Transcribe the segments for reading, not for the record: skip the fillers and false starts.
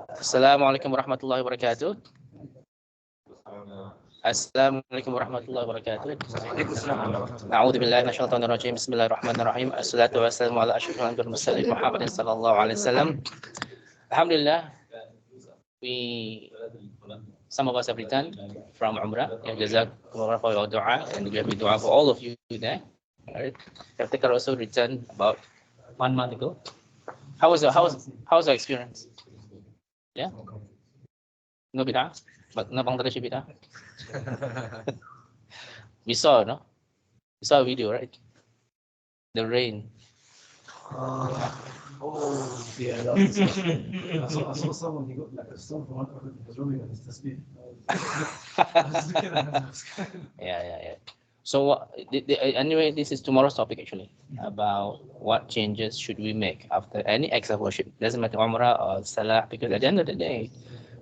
Assalamualaikum warahmatullahi wabarakatuh. Assalamualaikum warahmatullahi wabarakatuh. A'udzu billahi minasyaitonir rajim. Bismillahirrahmanirrahim. Assalatu wassalamu ala asyrofil anbiya'i wal mursalin Muhammadin sallallahu alaihi wasallam. Alhamdulillah, some of us have returned from Umrah. Jazakumullah for your dua, and we have dua for all of you there. Right? After also returned about 1 month ago. How's your experience? Yeah? No bid'ah? But no Bangladeshi bid'ah? We saw, no? We saw a video, right? The rain. Yeah, I saw someone, he got like a stone from one of his rubbing on his tasbih. Yeah. So anyway, this is tomorrow's topic actually, about what changes should we make after any acts of worship. Doesn't matter Umrah or Salah, because at the end of the day,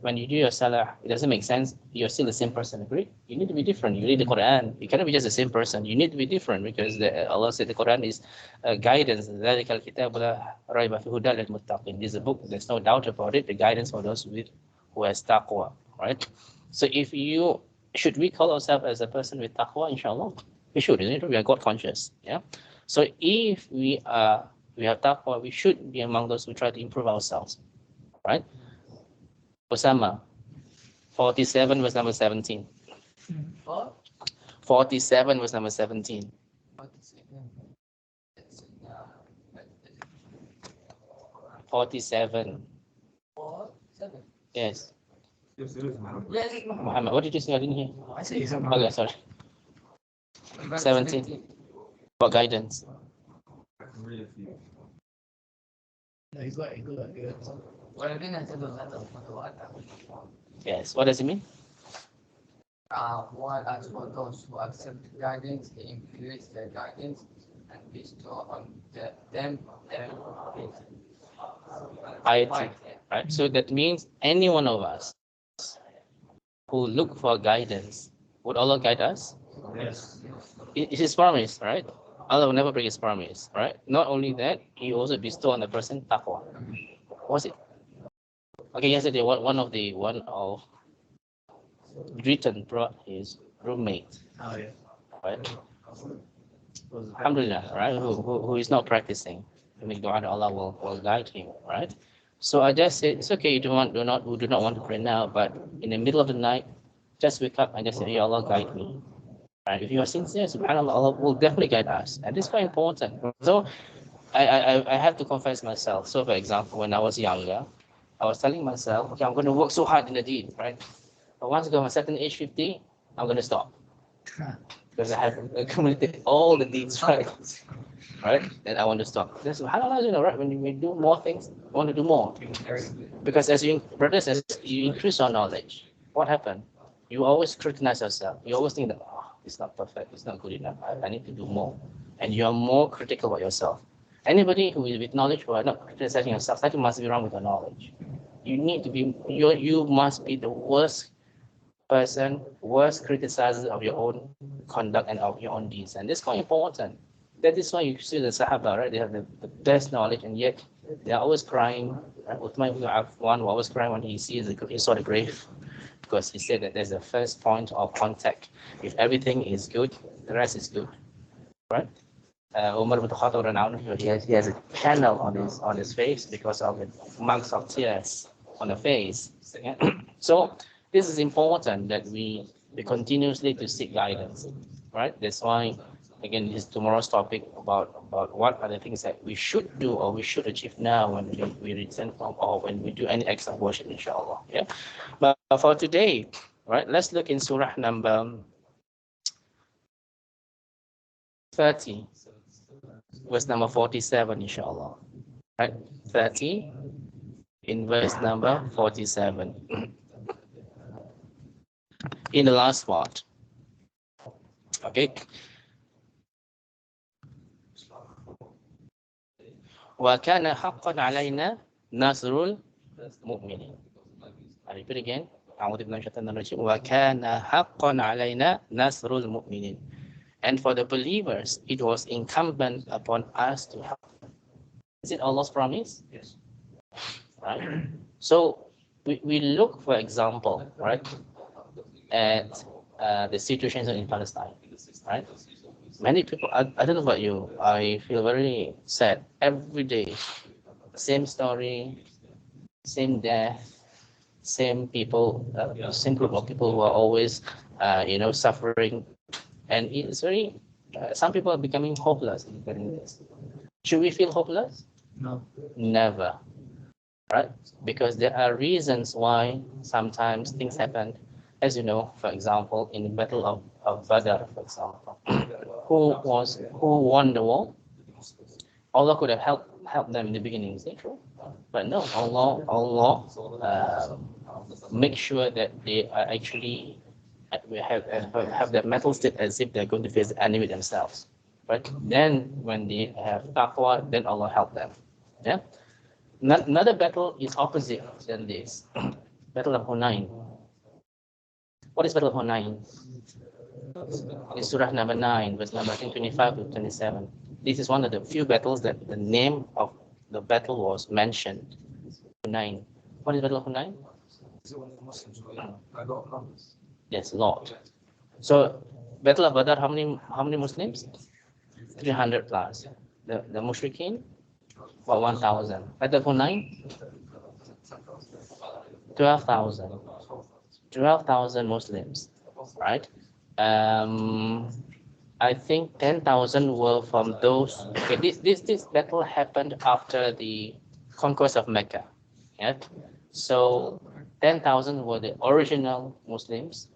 when you do your Salah, it doesn't make sense. You're still the same person, agree? You need to be different. You read the Qur'an. You cannot be just the same person. You need to be different, because Allah said the Qur'an is guidance. This is a book. There's no doubt about it. The guidance for those who has taqwa, right? So should we call ourselves as a person with taqwa? Inshallah, we should. Isn't it? We are God conscious. Yeah. So if we have taqwa, we should be among those who try to improve ourselves, right? Osama, 47 verse number 17. 47 verse number 17. 47. Yes. Muhammad, what did you say? I didn't hear. I say something. Okay, sorry. 17. What guidance? No, he's got Yes. What does it mean? One as for those who accept guidance, they increase their guidance and bestow on them. Right. So that means any one of us who look for guidance, would Allah guide us? Yes. It's His promise, right? Allah will never break His promise, right? Not only that, He also bestow on the person taqwa. What's it? Okay, yesterday one of Britain brought his roommate, Oh yeah. right? Alhamdulillah, right? Who is not practicing. To make dua, Allah will guide him, right? So I just said, it's okay. We do not want to pray now, but in the middle of the night, just wake up and just say, Ya Allah, guide me. Right? If you are sincere, subhanAllah, Allah will definitely guide us. And this is quite important. So I have to confess myself. So for example, when I was younger, I was telling myself, okay, I'm going to work so hard in the deen, right? But once I go to a certain age, 50, I'm going to stop. Because I have accumulated all the deeds, right? Then I want to stop. That's subhanAllah, right? When we do more things, you want to do more. Because as you increase your knowledge, what happened? You always scrutinize yourself. You always think that, it's not perfect, it's not good enough. I need to do more. And you are more critical about yourself. Anybody who is with knowledge who are not criticizing yourself, something must be wrong with your knowledge. You need to be, you must be the worst person, worst criticizer of your own conduct and of your own deeds. And this is quite important. That is why you see the Sahaba, right? They have the best knowledge, and yet they are always crying. Right? Uthman ibn Affan was always crying when he saw the grave, because he said that there's the first point of contact. If everything is good, the rest is good, right? Umar ibn Khattab, he has a channel on his face because of the marks of tears on the face. So this is important, that we continuously to seek guidance, right? That's why, again, this is tomorrow's topic about what are the things that we should do or we should achieve now when we return from, or when we do any acts of worship, inshallah. Yeah. But for today, right, let's look in Surah number 30, verse number 47, inshallah. Right? 30 in verse number 47. In the last part. Okay. وَكَانَ حَقًّا عَلَيْنَا نَصْرُ الْمُؤْمِنِينَ. I repeat again. وَكَانَ حَقًّا عَلَيْنَا نَصْرُ الْمُؤْمِنِينَ. And for the believers, it was incumbent upon us to help them. Is it Allah's promise? Yes. Right? So we look, for example, right, at the situation in Palestine, right? Many people, I don't know about you, I feel very sad every day. Same story, same death, same people, same group of people who are always, suffering. And it's very, some people are becoming hopeless regarding this. Should we feel hopeless? No. Never, right? Because there are reasons why sometimes things happen. As you know, for example, in the Battle of Badr, for example, who won the war? Allah could have helped them in the beginning, is that true? But no, Allah make sure that they are actually have their mental state as if they're going to face the enemy themselves. Right? Then when they have taqwa, then Allah help them. Yeah. Another battle is opposite than this. Battle of Hunain. What is Battle of Hunain? In Surah number 9, verse number 25 to 27. This is one of the few battles that the name of the battle was mentioned. Hunain. What is Battle of Hunain? Yes, Lord. So, Battle of Badr, how many Muslims? 300 plus. The Mushrikeen, about 1,000. Battle of Hunain, 12,000. 12,000 Muslims, right? I think 10,000 were from those. Okay, this battle happened after the conquest of Mecca. Yeah. So 10,000 were the original Muslims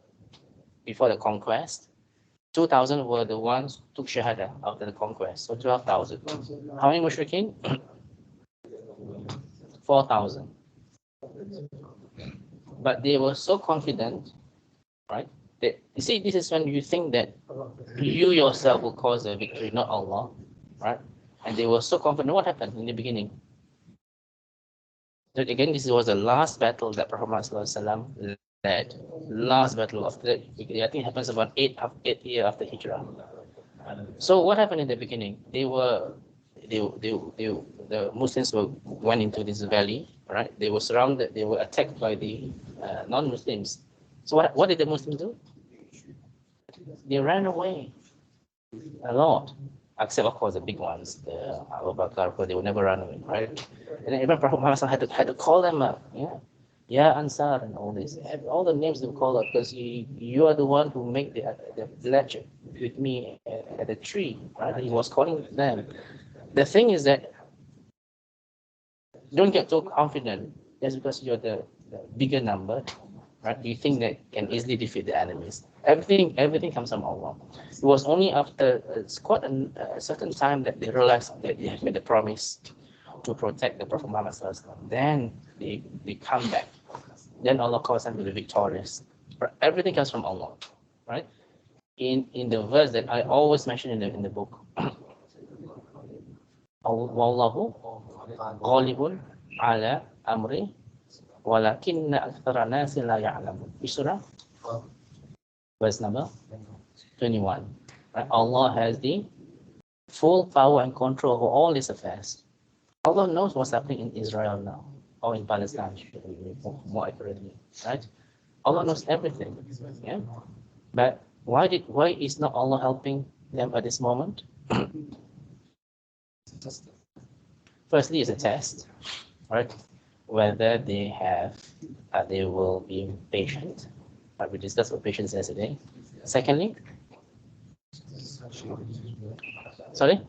before the conquest. 2,000 were the ones who took Shahada after the conquest. So 12,000. How many Mushrikeen? 4,000. But they were so confident, right? That, you see, this is when you think that you yourself will cause a victory, not Allah, right? And they were so confident. What happened in the beginning? So again, this was the last battle that Prophet Muhammad led. Last battle of the, I think it happens about 8 years after Hijrah. So what happened in the beginning? The Muslims went into this valley, right? They were surrounded. They were attacked by the non-Muslims. So what did the Muslims do? They ran away a lot, except of course the big ones, the Abu Bakr, they would never run away, right? And then even Prophet Muhammad had to call them up, yeah, Ansar and all this, all the names they call up because you are the one who make the pledge with me at the tree, right? He was calling them. The thing is that don't get so confident just because you're the bigger number, right? You think that can easily defeat the enemies. Everything comes from Allah. It was only after quite a certain time that they realized that they had made a promise to protect the Prophet Muhammad. Then they come back. Then Allah calls them to be victorious. But everything comes from Allah, right? In the verse that I always mention in the book, Wallahu ghalibun ala amri walakinna akthara nasi la ya'lamun. Which surah? Verse number 21. Right? Allah has the full power and control over all these affairs. Allah knows what's happening in Israel now, or in Palestine, more accurately, right? Allah knows everything. Yeah. But why is not Allah helping them at this moment? Firstly, it's a test, right? Whether they will be patient. We discussed what patience is yesterday. Secondly, sorry,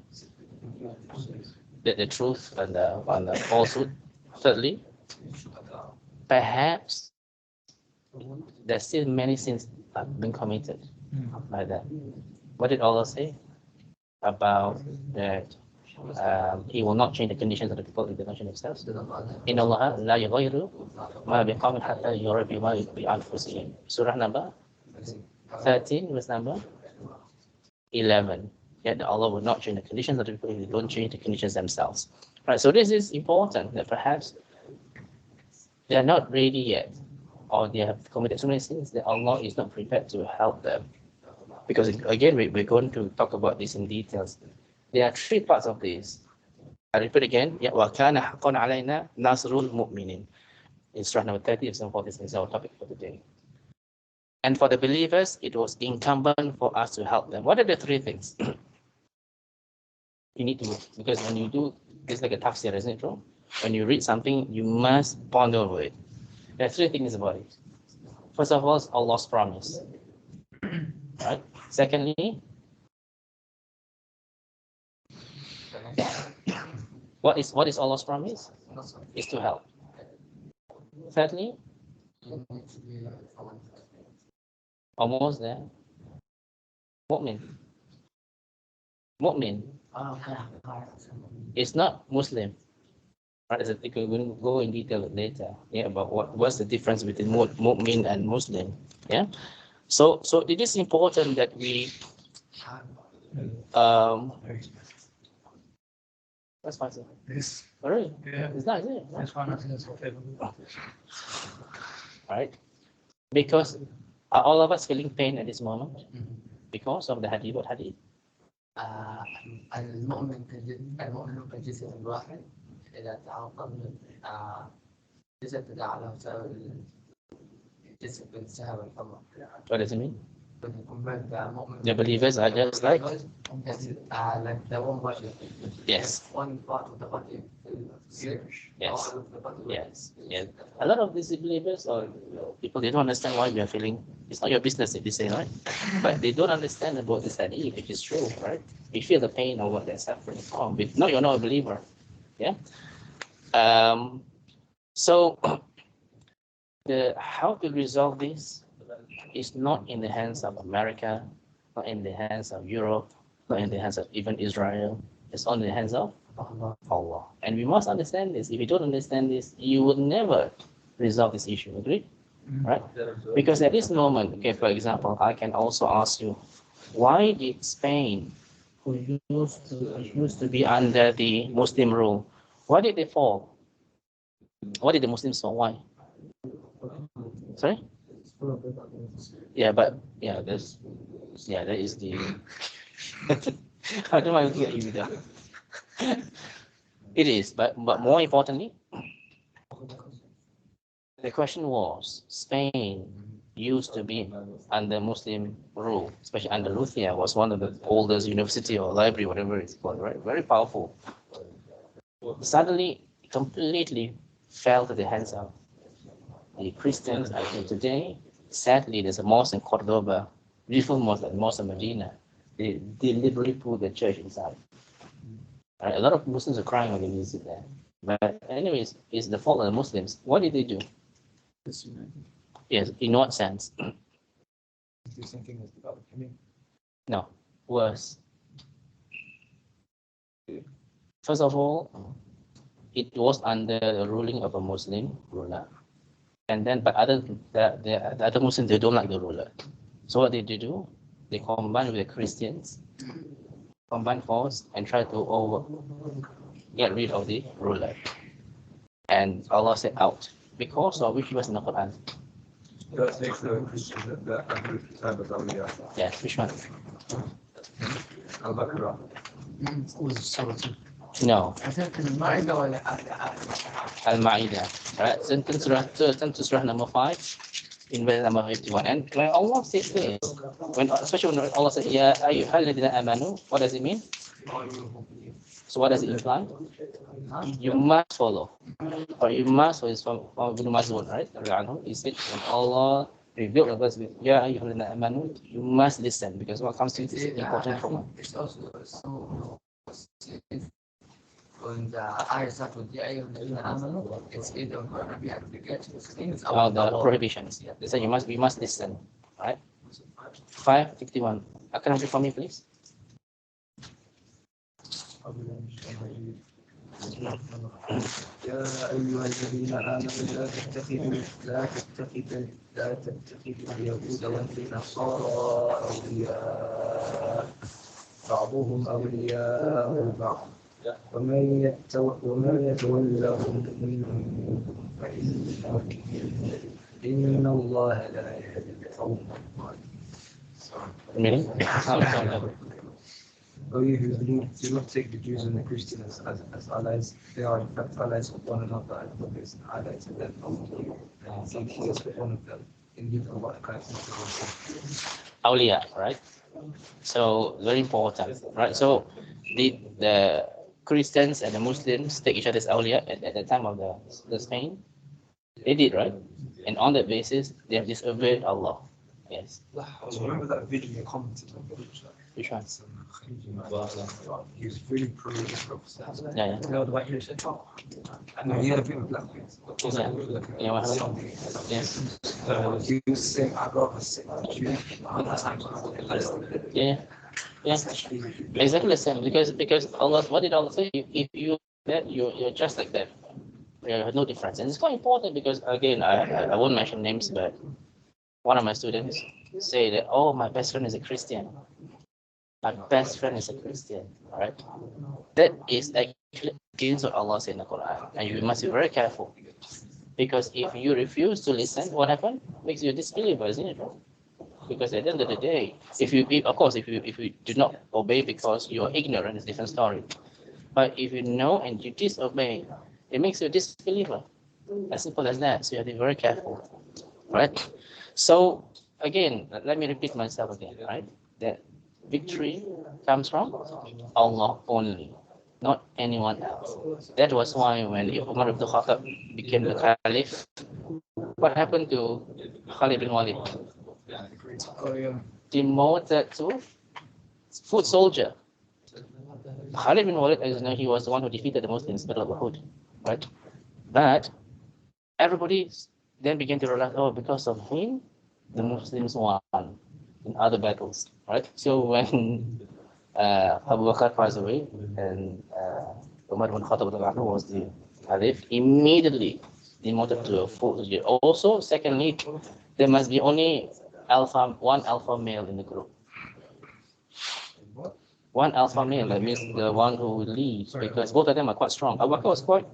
the truth and the falsehood. Thirdly, perhaps there's still many sins that have been committed by them. What did Allah say about that? He will not change the conditions of the people if they don't change themselves. In Allah la yughayyiru ma biqawmin hatta yughayyiru ma bi anfusihim. Surah number 13, verse number 11. Yet Allah will not change the conditions of the people if they don't change the conditions themselves. Right. So this is important that perhaps they are not ready yet, or they have committed so many sins that Allah is not prepared to help them. Because again, we're going to talk about this in details. There are three parts of this. I repeat again. وَكَانَ حَقًّا عَلَيْنَا نَصْرُ الْمُؤْمِنِينَ. In Surah number 30, and so forth, this is our topic for today. And for the believers, it was incumbent for us to help them. What are the three things you need to do? Because when you do, it's like a tafsir, isn't it true? When you read something, you must ponder over it. There are three things about it. First of all, Allah's promise. Right? Secondly, what is Allah's promise? Is to help. Thirdly, almost there. Mu'min. Mu'min. It's not Muslim. Right? We're going to go in detail later. Yeah, about what's the difference between Mu'min and Muslim. Yeah. So it is important that we that's fine, sir. This, Really? yeah, It's nice, isn't it? that's one of the favorite. Right? Because are all of us feeling pain at this moment because of the hadith? What hadith? المؤمن كجسد الواحد إذا تعاقب جسد على جسد السهر والحمر. What does it mean? The The believers are just like like the one body. yes, One part of the body. Yes. All of the body. yes, yes. A lot of these believers or people, they don't understand why we are feeling. It's not your business if they say, right? But they don't understand about this hadith, which is true, right? We feel the pain of what they're suffering from. No, you're not a believer. Yeah. So how to resolve this is not in the hands of America, not in the hands of Europe, not in the hands of even Israel. It's only in the hands of Allah. And we must understand this. If you don't understand this, you will never resolve this issue. Agree? Right? Because at this moment, okay, for example, I can also ask you, why did Spain, who used to be under the Muslim rule, why did they fall? Why did the Muslims fall? Why? Sorry? Yeah, but yeah, that is the. I don't want to get you there. It is, but more importantly, the question was Spain used to be under Muslim rule, especially Andalusia was one of the oldest university or library, whatever it's called, right? Very powerful. Suddenly, completely fell to the hands of the Christians. I think today, sadly, there's a mosque in Cordoba, beautiful mosque, like Mosque of Medina. They deliberately put the church inside. A lot of Muslims are crying when they visit there. But anyways, it's the fault of the Muslims. What did they do? Yes, in what sense? The same thing as the God of Coming. No, worse. First of all, it was under the ruling of a Muslim ruler. And then, but the other Muslims, they don't like the ruler. So what did they do? They combined with the Christians, combined force, and try to get rid of the ruler. And Allah said out. Because of which was in the Qur'an. That takes the Christians that time of Awliya. Yes, which one? Al-Baqarah. No, I think المائدة ولا Al-Ma'idah. Right, sentence surah number 5 in verse number 51. And when Allah says this, especially when Allah says, Ya ayyuhalladhina amanu, what does it mean? So what does it imply? You must follow. Or you must, is from Ibn Mas'ud, right? He said, when Allah revealed the verse with Ya ayyuhalladhina amanu, you must listen, because what comes to it is important for us. It's also so when the ayah starts with Ya ayyuhalladhina amanu, it's either going to be obligations The prohibitions. They say we must listen. Right? 551. Can you for me, please? يا أيها الذين آمنوا لا تتخذوا اليهود والنصارى أولياء بعضهم أولياء بعض ومن يتولهم منهم فإن الله لا يهدي القوم الظالمين. Oh, you who believe, do not take the Jews and the Christians as allies. They are in fact allies of one another, and God is an ally to them among you. And indeed, He is one of them. Indeed, Allah guides them to Awliya, right? So very important, right? So the Christians and the Muslims take each other's awliya at the time of the Spain. They did, right? And on that basis, they have disobeyed Allah. Yes. So remember that video you commented on? Which one? He was really pro-religious prophet. Yeah, yeah. No, the white Christian. And he had a bit of black face. Yeah. Yeah, what happened? Yes. He was saying, I'd rather sit with you 100 times than Palestine. Yeah. Yeah. Exactly the same. Because Allah, what did Allah say? If you that you're just like them. There are no difference. And it's quite important because again, I won't mention names, but one of my students say that, oh, my best friend is a Christian. My best friend is a Christian, right? That is actually against what Allah said in the Quran. And you must be very careful. Because if you refuse to listen, what happens? Makes you a disbeliever, isn't it? Because at the end of the day, if you do not obey because you're ignorant, it's a different story. But if you know and you disobey, it makes you a disbeliever. As simple as that. So you have to be very careful, right? So again, let me repeat myself again, right? That victory comes from Allah only, not anyone else. That was why when Umar ibn Khattab became the Caliph, what happened to Khalid bin Walid? Demoted to foot soldier. Khalid bin Walid, as you know, he was the one who defeated the Muslims in the Battle of Uhud, right? But everybody then began to realize, oh, because of him, the Muslims won in other battles, right? So when Abu Bakr passed away and Umar ibn Khattab was the Caliph, immediately demoted to a foot soldier. Also, secondly, there must be only one alpha male in the group. One alpha male, that means the one who will lead, because both of them are quite strong. Abu Bakr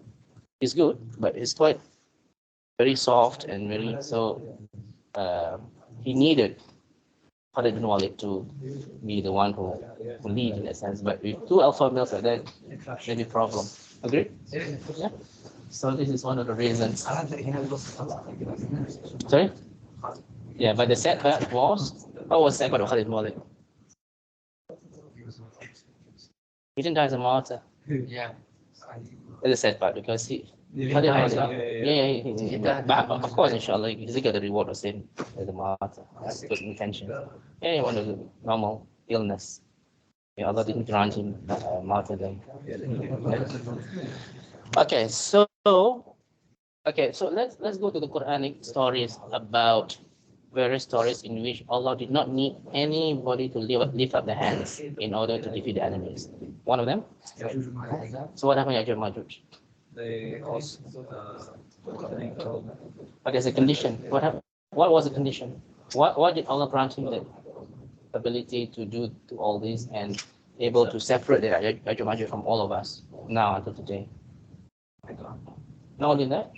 is good, but it's quite very soft and very, so he needed Khalid bin Walid to be the one who lead in that sense. But with two alpha males like that, maybe problem. Agree? Yeah. So this is one of the reasons. Sorry? Yeah, but the setback was, what was setback of Khalid bin Walid? He didn't die as a martyr. Yeah. It's a setback because he. But of course, inshallah, he's got the reward of sin as a martyr. That's good intention. Yeah, one of the normal illness. Yeah, Allah didn't grant him martyrdom. Okay, so let's go to the Quranic stories about various stories in which Allah did not need anybody to lift up their hands in order to defeat the enemies. One of them. So what happened to Ya'juj and Ma'juj? They also, But there's a condition. What was the condition? What did Allah grant him the ability to do to all this and able to separate the Ya'juj and Ma'juj from all of us now until today? Not only that,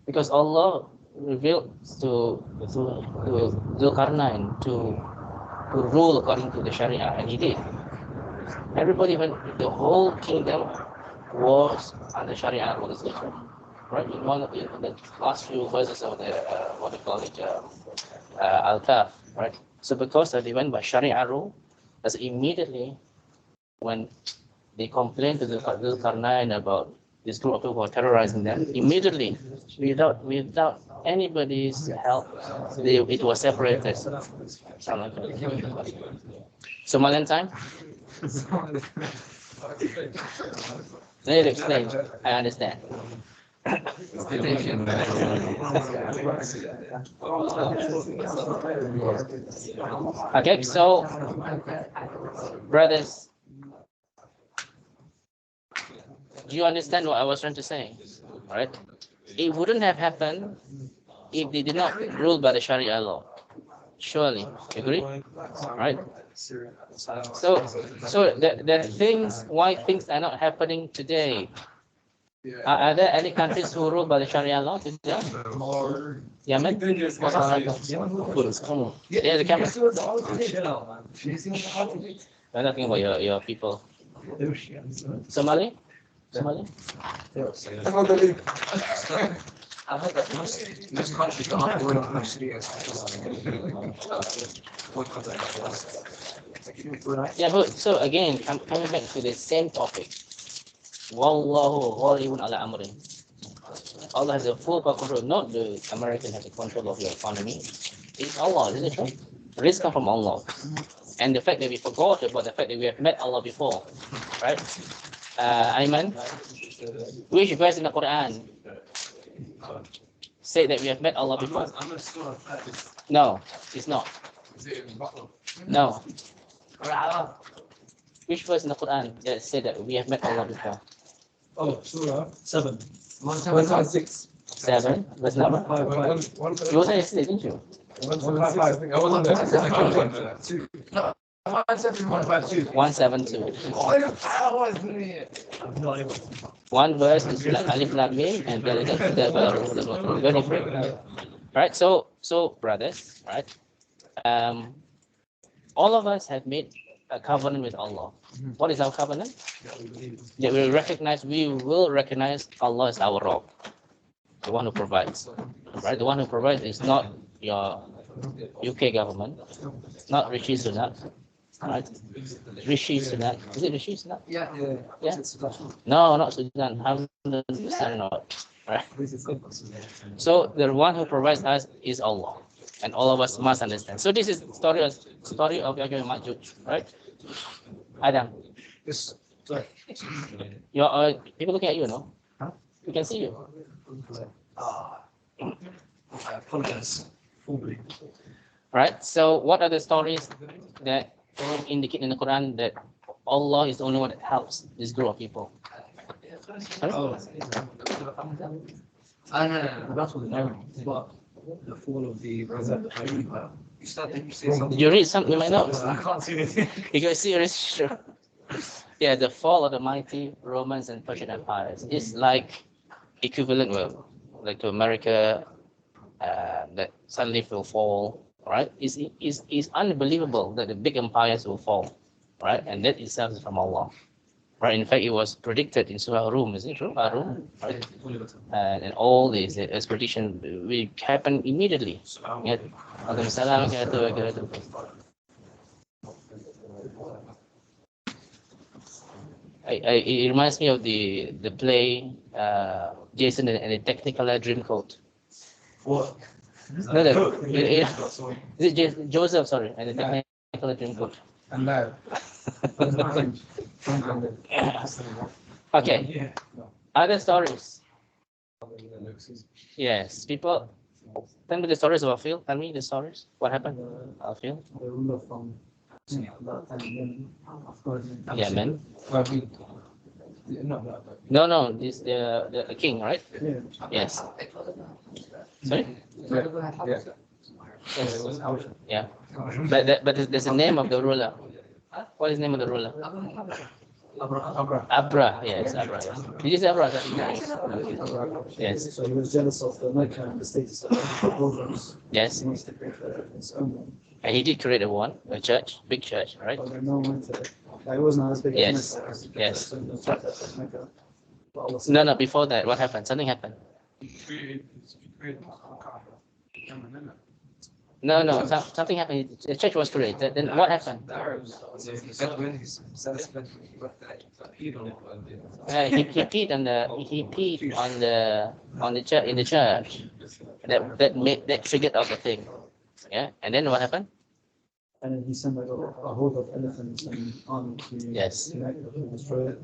because Allah revealed to Zulkarnain to rule according to the Sharia, and he did. Everybody, when the whole kingdom was under Sharia rules, right? In one of the last few verses of the what do you call it, Al-Kahf, right? So because they went by Sharia rule, that's immediately when they complained to the Zulkarnain about this group of people who are terrorizing them, immediately, without anybody's help, it was separated. Somalian time? Let me explain. I understand. Okay, so brothers, do you understand what I was trying to say? All right. It wouldn't have happened if they did not rule by the Sharia law. Surely, agree? Right? So the things, why things are not happening today Are there any countries who rule by the Sharia law today? More Yemen? dangerous. Come on. Yeah, the camera. Chill out, man. We're talking about your people. Somali? Somali? I heard that most countries that aren't going to Sharia Yeah, but so again, coming back to the same topic. Wallahu ghalibun ala amrin. Allah has a full control, not the American has a control of your economy. It's Allah, isn't it true? Risk come from Allah. And the fact that we forgot about the fact that we have met Allah before, right? Ayman, which verse in the Quran say that we have met Allah before? No, it's not. No. Which verse in the Quran that say that we have met Allah before? Oh, Surah 7. 176. 7, verse number? You wasn't yesterday, didn't you? 155. I wasn't there. 172. 172. One verse is like Alif Lam Mim and very different. Right? So brothers, right? All of us have made a covenant with Allah. What is our covenant? That we will recognize Allah as our Rabb, the one who provides. Right? The one who provides is not your UK government, not Rishi Sunak. Right? Rishi Sunak. Is it Rishi Sunak? Yeah. Yeah. No, not Sudan. 100% not. Right? So the one who provides us is Allah, and all of us must understand. So this is the story of Ya'juj and Ma'juj, right? Adam, Yes. Sorry. your people looking at you, no? Huh? We can see you. I apologize. Fully. Right? So what are the stories that indicate in the Quran that Allah is the only one that helps this group of people? Oh, No. that's what but the fall of the Empire. You started to say something. You read something, you might know. I can't see anything. You can see it. Yeah, the fall of the mighty Romans and Persian empires is like equivalent, well, like to America, that suddenly will fall, right? It's unbelievable that the big empires will fall, right? And that itself is from Allah, right? In fact, it was predicted in Surah Rum, is it true? Rum, right? And all these as prediction will happen immediately. Yeah. It reminds me of the play Jason and the Technicolor Dreamcoat. What? No, is it Joseph? Sorry, and the Technicolor Dreamcoat. And now. Okay. Yeah. Other stories. Yes, people. Tell me the stories of Afil. Tell me the stories. What happened? Afil. The ruler from that time, of course. Yemen. Well, no. No. This the king, right? Yeah. Yes. Sorry. Yeah. Yes. Yeah. But there's a name of the ruler. What is the name of the ruler? Abra. Yes, Abra. Did you say Abra? Yes. So he was jealous of the Mecca and the status of the programs. Yes. He wants to create his own one. And he did create a church, big church, right? But then no one went to it. It wasn't as big Yes. as Mecca. Yes. So the fact that Mecca. But Allah said- No. Before that, what happened? Something happened. No. Something happened. The church was created. Then what happened? He peed on the church in the church. That triggered out the thing. Yeah. And then what happened? And then he sent like a horde of elephants and army to Yes. destroy it.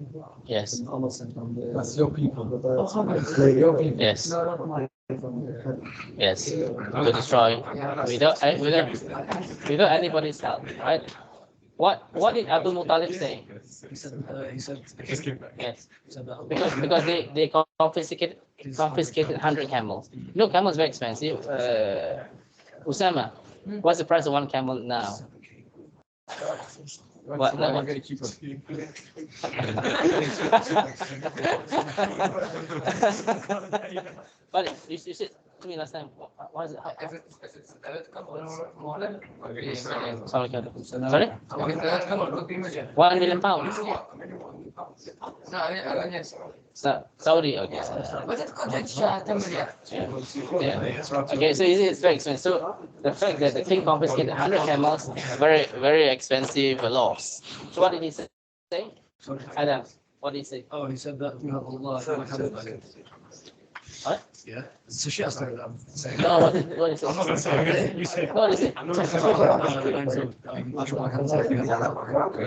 Yes. And Allah sent on the That's your people. the birds and your people. Yes. From the head. Yes. To destroy without anybody's help, right? What did Abu Muttalib say? He said Yes. Because they confiscated 100 camels. You know, camels very expensive. Usama, what's the price of one camel now? What? I'm going to keep on. But you said to me last time, what is it? If it's smaller, Sorry? Sorry? 1 million pounds. No, I mean, yes. Saudi, okay. But it's got extra 10 million. Yeah. Okay, so it's very expensive. So the fact that the king confiscated 100 camels, very, very expensive loss. So what did he say? Adam, what did he say? Oh, he said that you have Allah. What? Yeah. So she asked her. I'm saying. No, what did he say? I'm not going to say it. You say it. What did he say? I'm not going to say it. That's what I can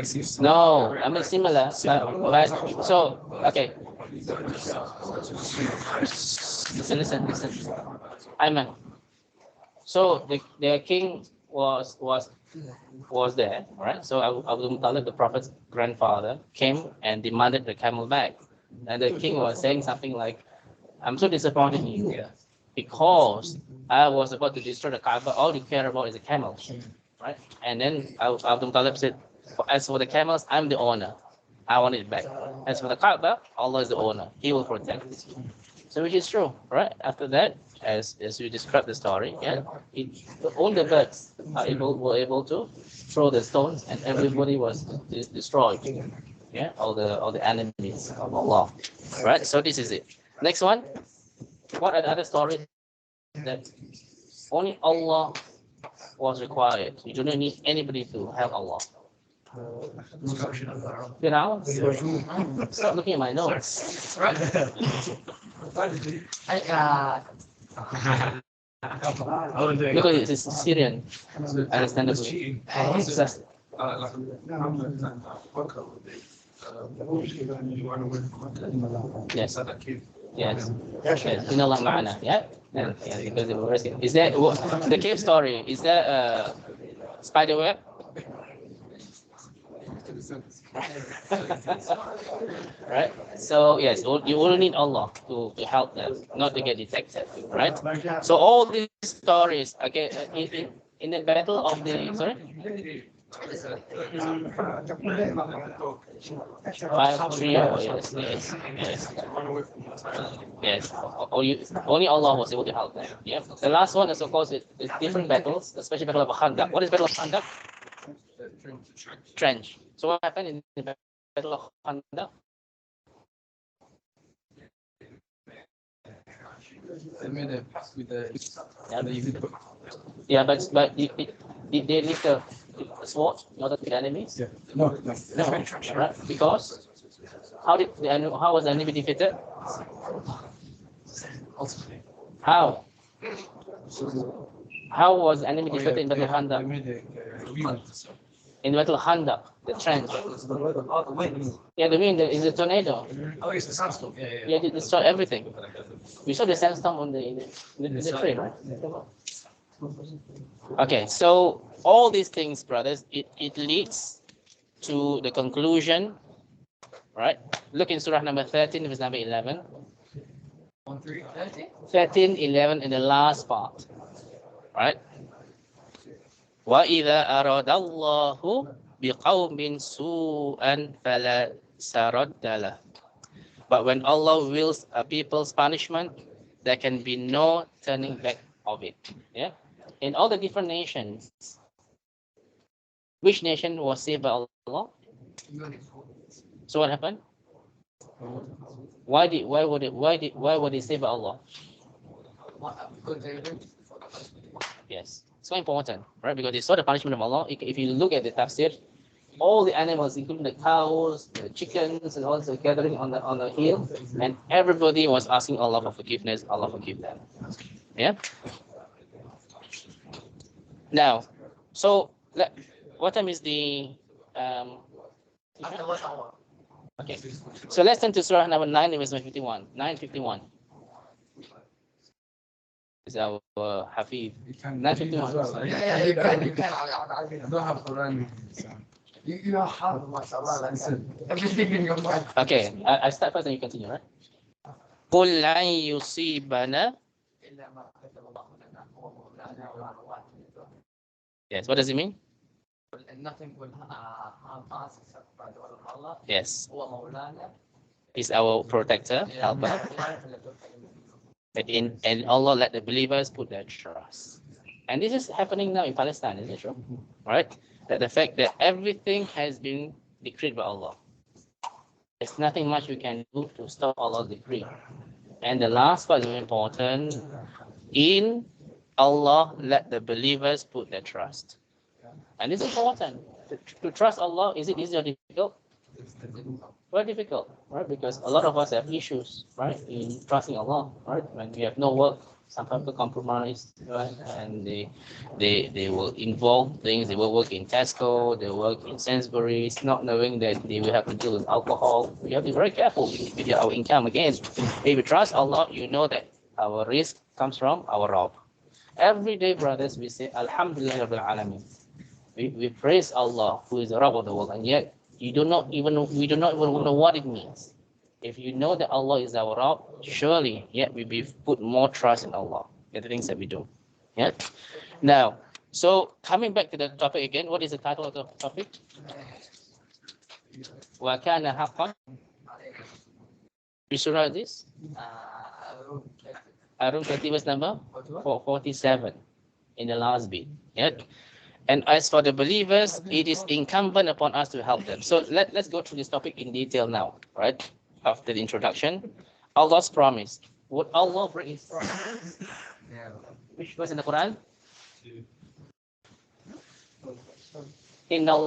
say. No, I mean similar. But so, okay. Listen. Ayman. So the king was there, right? So Abdul Muttalib, the Prophet's grandfather, came and demanded the camel back. And the king was saying something like, I'm so disappointed in you because I was about to destroy the Kaaba. All you care about is the camels, right? And then Abdul Muttalib said, as for the camels, I'm the owner. I want it back. As for the Kaaba, Allah is the owner. He will protect it. So which is true, right? After that, as you described the story, yeah, all the birds were able to throw the stones, and everybody was destroyed. Yeah, all the enemies of Allah, right? So this is it. Next one. What are the other stories that only Allah was required? You do not need anybody to help Allah. You know, stop looking at my notes. Because it's Syrian, understandably. Yes. Yes. In Allah ma'ana. Yeah. Because the verse is that the cave story? Is that a spider web? Right. So yes, you only need Allah to help them, not to get detected. Right. So all these stories, okay, in the battle of the sorry. 5-3, yes. Only Allah was able to help them. Yeah. The last one is of course it's different battles, especially battle of Khandaq. What is battle of Khandaq? Trench. So what happened in the battle of Khandaq? They made a pact with the. Yeah, but did they lift a sword in order to the enemies? Yeah. No. Right? Because how was the enemy defeated? How? How was the enemy defeated in Battle of Khandaq? In Battle of Khandaq, the trench. Yeah, the wind is a tornado. Oh, it's the sandstorm. Yeah, it destroyed everything. We saw the sandstorm on the tree, right? Okay, so all these things, brothers, it leads to the conclusion, right? Look in Surah number 13, verse number 11. 13, 11 in the last part, right? وَإِذَا أَرَادَ اللَّهُ بِقَوْمٍ سُوءًا فَلَا سَرَدَّ لَهُ. But when Allah wills a people's punishment, there can be no turning back of it. Yeah. In all the different nations, which nation was saved by Allah? So what happened? Why would they saved by Allah? Yes, so important, right? Because they saw the punishment of Allah. If you look at the tafsir, all the animals, including the cows, the chickens, and all, gathering on the hill, and everybody was asking Allah for forgiveness. Allah forgive them. Yeah. Now, so what time is the okay? So let's turn to Surah number 9, verse 51. 9:51. Is our Hafiz. 9:51. Yeah, you can. I don't have Qur'an. You are hard, mashallah. Everything in your mind. Okay, I start first and you continue, right? قُلْ لَنْ يُصِيبَنَا. Yes, what does it mean? And nothing will harm us except by the will of Allah. Yes, هو مولانا. He's our protector, helper. And Allah let the believers put their trust. And this is happening now in Palestine, isn't it true? Right? That the fact that everything has been decreed by Allah. There's nothing much we can do to stop Allah's decree. And the last part is very important. In Allah, let the believers put their trust. And it's important. To trust Allah, is it easy or difficult? Very difficult, right? Because a lot of us have issues, right, in trusting Allah, right? When we have no work, some people compromise, right? And they will involve things. They will work in Tesco, they work in Sainsbury's, not knowing that they will have to deal with alcohol. We have to be very careful with our income. Again, if you trust Allah, you know that our risk comes from our Rabb. Every day, brothers, we say Alhamdulillah Rabbil Alameen. We praise Allah, who is the Rabb of the world, and yet we do not even know what it means. If you know that Allah is our Rabb, surely yet we put more trust in Allah in the things that we do. Yeah. Now, so coming back to the topic again, what is the title of the topic? وَكَانَ حَقًّا. Which surah is this? Arum 30 verse number 47 in the last bit. Yeah. And as for the believers, it is incumbent upon us to help them. So let's go through this topic in detail now, right? After the introduction. Allah's promise. Would Allah break his promise? Yeah. Which verse in the Quran? In Allah.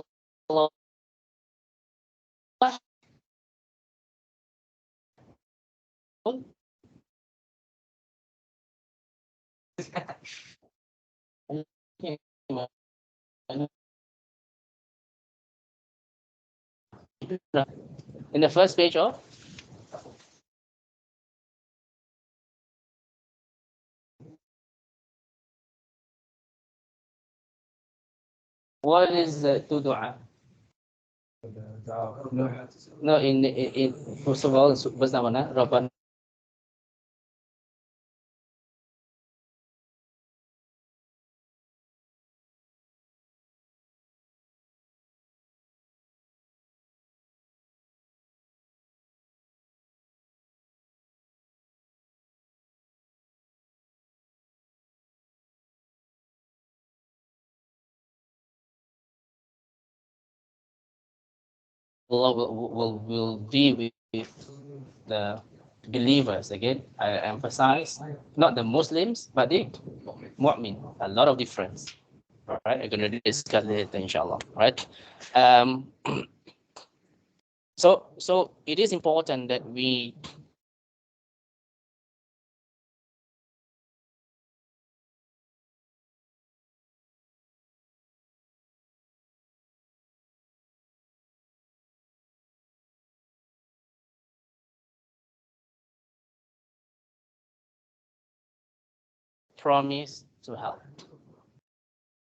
In the first page of what is to dua? No, in first of all, verse number mana? Rabban. Allah will be with the believers. Again, I emphasize not the Muslims, but the mu'min. A lot of difference. Right? I'm going to discuss later, inshallah. Right? Um, so it is important that we promise to help.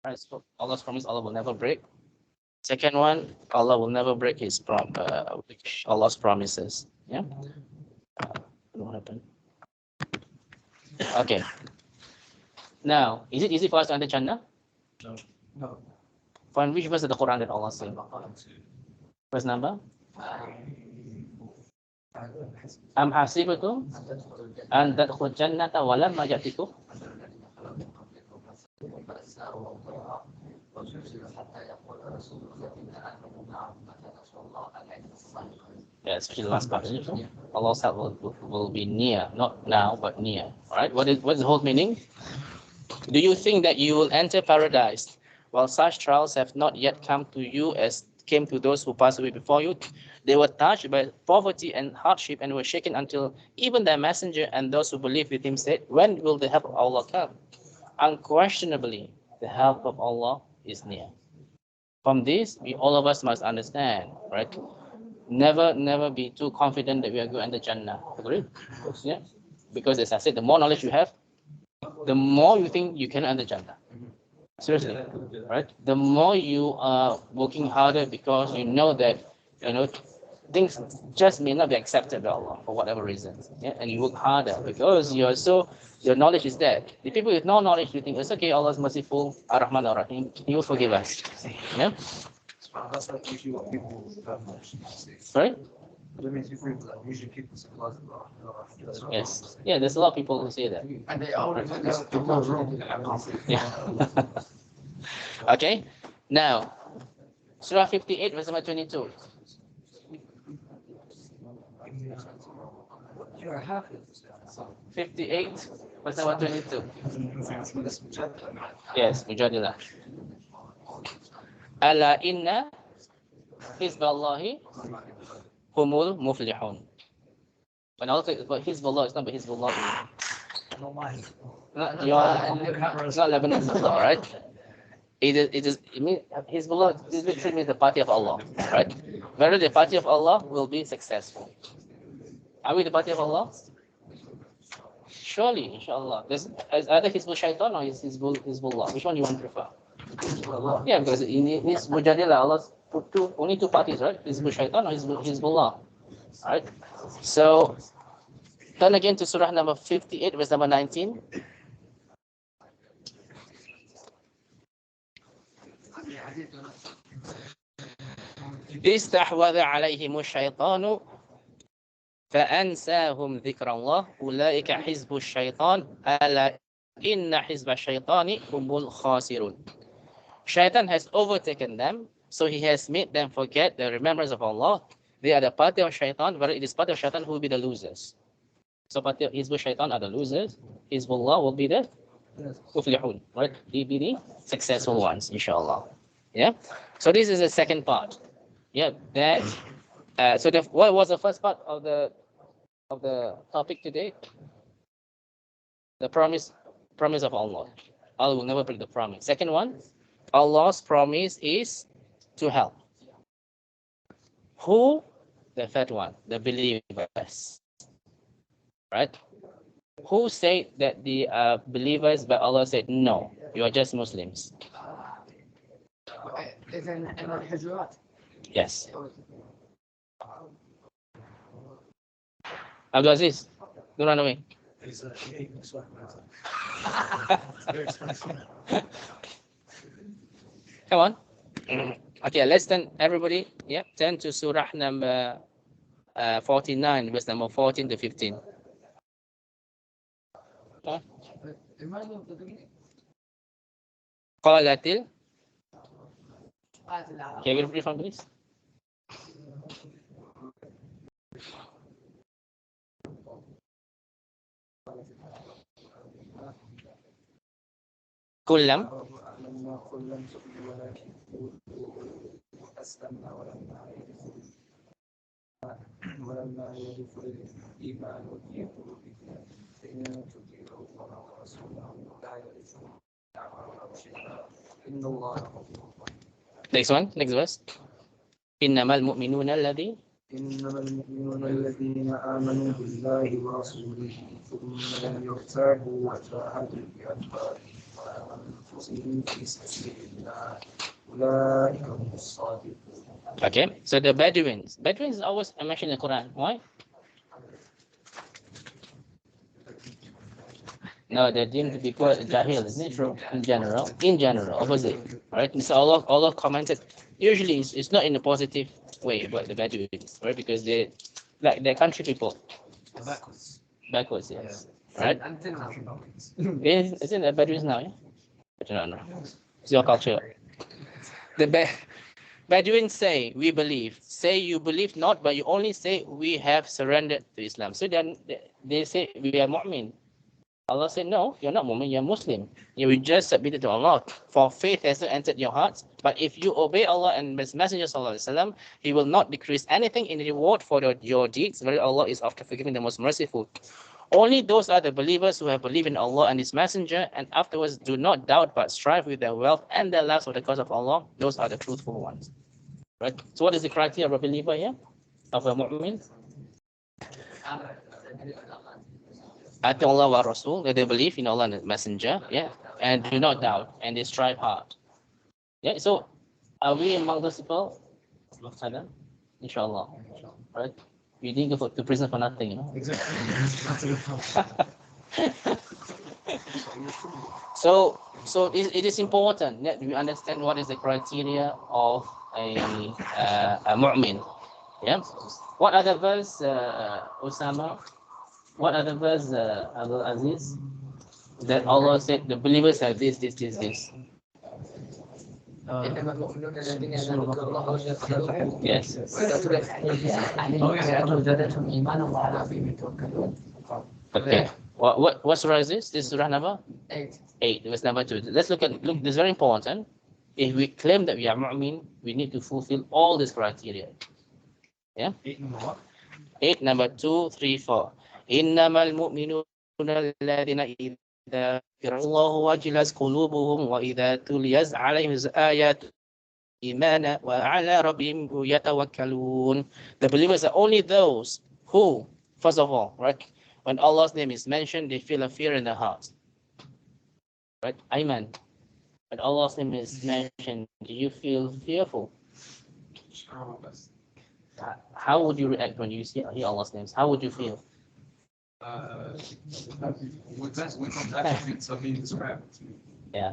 Right? So Allah's promise, Allah will never break. Second one, Allah will never break His Allah's promises. Yeah. What happened? Okay. Now, is it easy for us to enter Jannah? No. From which verse of the Quran did Allah say? Verse number? Am hasibatum an tadkhulul jannata wa lam ya'tikum. Yeah, especially the last part. Allah's help will be near, not now, but near. All right. What's the whole meaning? Do you think that you will enter paradise while such trials have not yet come to you as came to those who passed away before you? They were touched by poverty and hardship and were shaken until even their messenger and those who believed with him said, when will the help of Allah come? Unquestionably, the help of Allah is near. From this, all of us must understand, right? Never be too confident that we are going to enter Jannah. Agree? Yeah. Because as I said, the more knowledge you have, the more you think you can enter Jannah. Seriously, right? The more you are working harder because you know that, things just may not be accepted by Allah for whatever reason. Yeah, and you work harder because your knowledge is there. The people with no knowledge, you think it's okay. Allah is merciful, Ar-Rahman Ar-Rahim. He will forgive us. Yeah. That's like usually what people say. Sorry. That means you prove that usually people say Allah. Yes. Yeah. There's a lot of people who say that. And they all remember Yeah. Okay. Now, Surah 58, verse number 22. You're happy. 58, verse number 22. Yes, Mujadilah. Ala inna hizballahi humul muflihun. When I say about Hizballah, it's not about Hizballah. It's not Lebanese, right? It means Hizballah literally means the party of Allah, right? Whether the party of Allah will be successful. Are we the party of Allah? Surely, inshallah. There's either Hizbul Shaitan or Hizbullah. Which one do you want to prefer? Yeah, because in this Mujadilah, Allah put only two parties, right? Hizbul Shaitan or Hizbullah. Right? So, turn again to Surah number 58, verse number 19. استحوذ عليهم الشيطان فأنساهم ذكر الله أولئك حزب الشيطان ألا إن حزب الشيطان هم الخاسرون. Shaitan has overtaken them, so he has made them forget the remembrance of Allah. They are the party of Shaitan, but it is party of Shaitan who will be the losers. So party of Hizbul Shaitan are the losers. Hizbullah will be the muflihun, right? They be the successful ones, inshallah. Yeah. So this is the second part. Yeah. That. So what was the first part of the topic today? The promise of Allah. Allah will never break the promise. Second one, Allah's promise is to help. Who? The third one, the believers. Right? Who said that the believers, but Allah said, no, you are just Muslims. Yes. Abdul Aziz, don't run away. Come on. Okay, let's turn, everybody. Yeah, turn to Surah number 49, verse number 14 to 15. قالت Can you read from please? كلم ولما يدخل الإيمان في قلوبكم فإن تطيعوا الله ورسوله لا يلزم إن الله غفور. Next one, next verse. إنما المؤمنون الذين إنما المؤمنون الذين آمنوا بالله ورسوله ثم لم يرتابوا وجاهدوا بأموالهم وأنفسهم في سبيل الله أولئك هم الصادقون. Okay, so the Bedouins is always mentioned in the Quran. Why? No, they're deemed to be poor, jahil, isn't it true? In general, opposite. Right? So Allah commented, usually it's not in a positive way about the Bedouins, right? Because they're country people. Backwards, yes. Right? Isn't the Bedouins now, yeah? I don't know. It's your culture. The Bedouins say, we believe. Say you believe not, but you only say we have surrendered to Islam. So then they say we are mu'min. Allah said, no, you're not mu'min, you're Muslim. You just submitted to Allah. For faith has not entered your hearts. But if you obey Allah and His Messenger sallallahu, He will not decrease anything in reward for your deeds. Where Allah is after forgiving the most merciful. Only those are the believers who have believed in Allah and His Messenger, and afterwards do not doubt but strive with their wealth and their lives for the cause of Allah. Those are the truthful ones. Right? So what is the criteria of a believer here? Of a mu'min? Ati Allah wa Rasul, that they believe in Allah and His Messenger, yeah, and do not doubt, and they strive hard. Yeah, so are we among those people? Inshallah. right? You didn't go to prison for nothing, you know. Exactly. That's a good point. So it is important that we understand what is the criteria of a mu'min. Yeah. What other verse, Osama? What other verse, Abdul Aziz? That Allah said the believers have this. إنما المؤمنون الذين يذكرون الله ويذكرون Yes. وإذا تليت عليهم آياته زادتهم إيمانا وعلى ربهم يتوكلون. Okay. What surah is this? This is surah number 8. 8, verse number 2. Let's look. This is very important. If we claim that we are mu'min, we need to fulfill all these criteria. Yeah. 8 number what? 8, number 2, 3, 4. إنما المؤمنون الذين إذا ذكر الله وجلت قلوبهم وإذا تليت عليهم آيات إيمانا وعلى ربهم يتوكلون. The believers are only those who, first of all, right, when Allah's name is mentioned, they feel a fear in their hearts. Right? Amen. When Allah's name is mentioned, do you feel fearful? How would you react when you hear Allah's names? How would you feel? Yeah.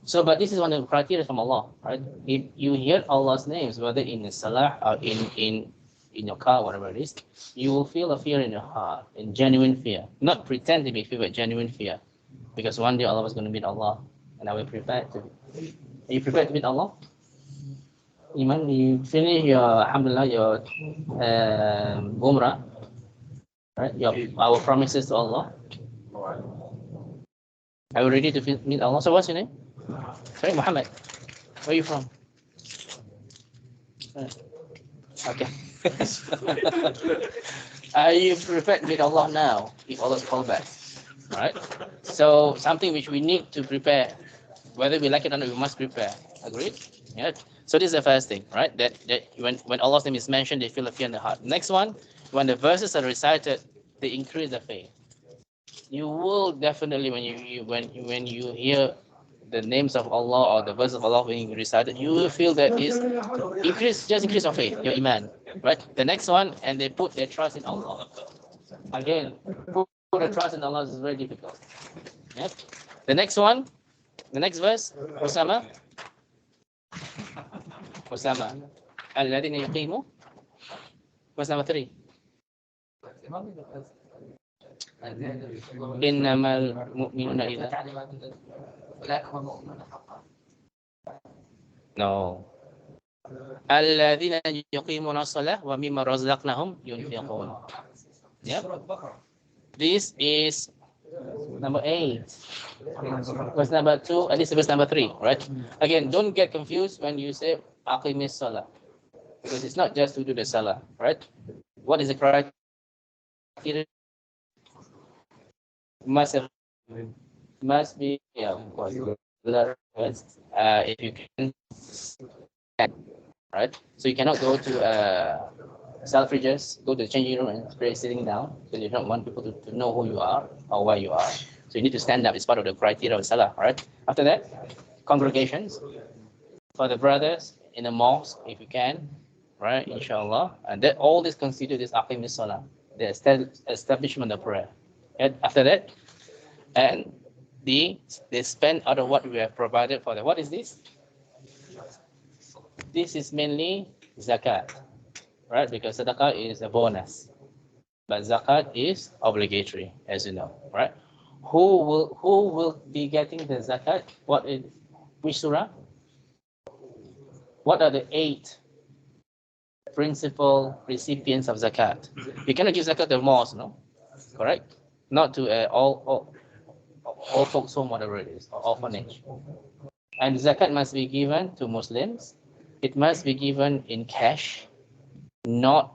So, but this is one of the criteria from Allah, right? If you hear Allah's names, whether in the salah or in your car, whatever it is, you will feel a fear in your heart, in genuine fear, not pretend to be fear, but genuine fear, because one day Allah was going to meet Allah, and I will prepare to. Are you prepared to meet Allah? Iman, you finish your alhamdulillah, your umrah, right? Our promises to Allah. Are you ready to meet Allah? So what's your name? Sorry, Muhammad. Where are you from? Okay. Are you prepared to meet Allah now? If Allah's called back, right? So something which we need to prepare, whether we like it or not, we must prepare. Agreed? Yeah. So this is the first thing, right? That when Allah's name is mentioned, they feel a fear in the heart. Next one, when the verses are recited, they increase their faith. You will definitely, when you hear the names of Allah or the verses of Allah being recited, you will feel that is increase your faith, your iman, right? The next one, and they put their trust in Allah. Again, put a trust in Allah is very difficult. Yeah. The next one, the next verse, Osama. الذين يقيموا. Verse number 3. إنما المؤمنون إذا. أولئك هم المؤمنون حقا. No. الذين يقيمون الصلاة ومما رزقناهم ينفقون. Yep. This is number 8. Verse number 2, and this is verse number 3, right? Again, don't get confused when you say aqimis salah, because it's not just to do the salah, right? What is the criteria? Must be, yeah, of course. If you can, right? So you cannot go to Selfridges, go to the changing room and pray sitting down, because you don't want people to know who you are or where you are. So you need to stand up. It's part of the criteria of salah, all right? After that, congregations for the brothers in the mosque, if you can, right? Inshallah. And that all this constitute is aqimis salah, the establishment of prayer. And after that, and they spend out of what we have provided for them. What is this? This is mainly zakat, right? Because sadaqah is a bonus, but zakat is obligatory, as you know, right? Who will be getting the zakat? Which surah? What are the 8 principal recipients of zakat? You cannot give zakat to the mosque, no? Correct? Not to all folks home, whatever it is, or orphanage. And zakat must be given to Muslims. It must be given in cash, not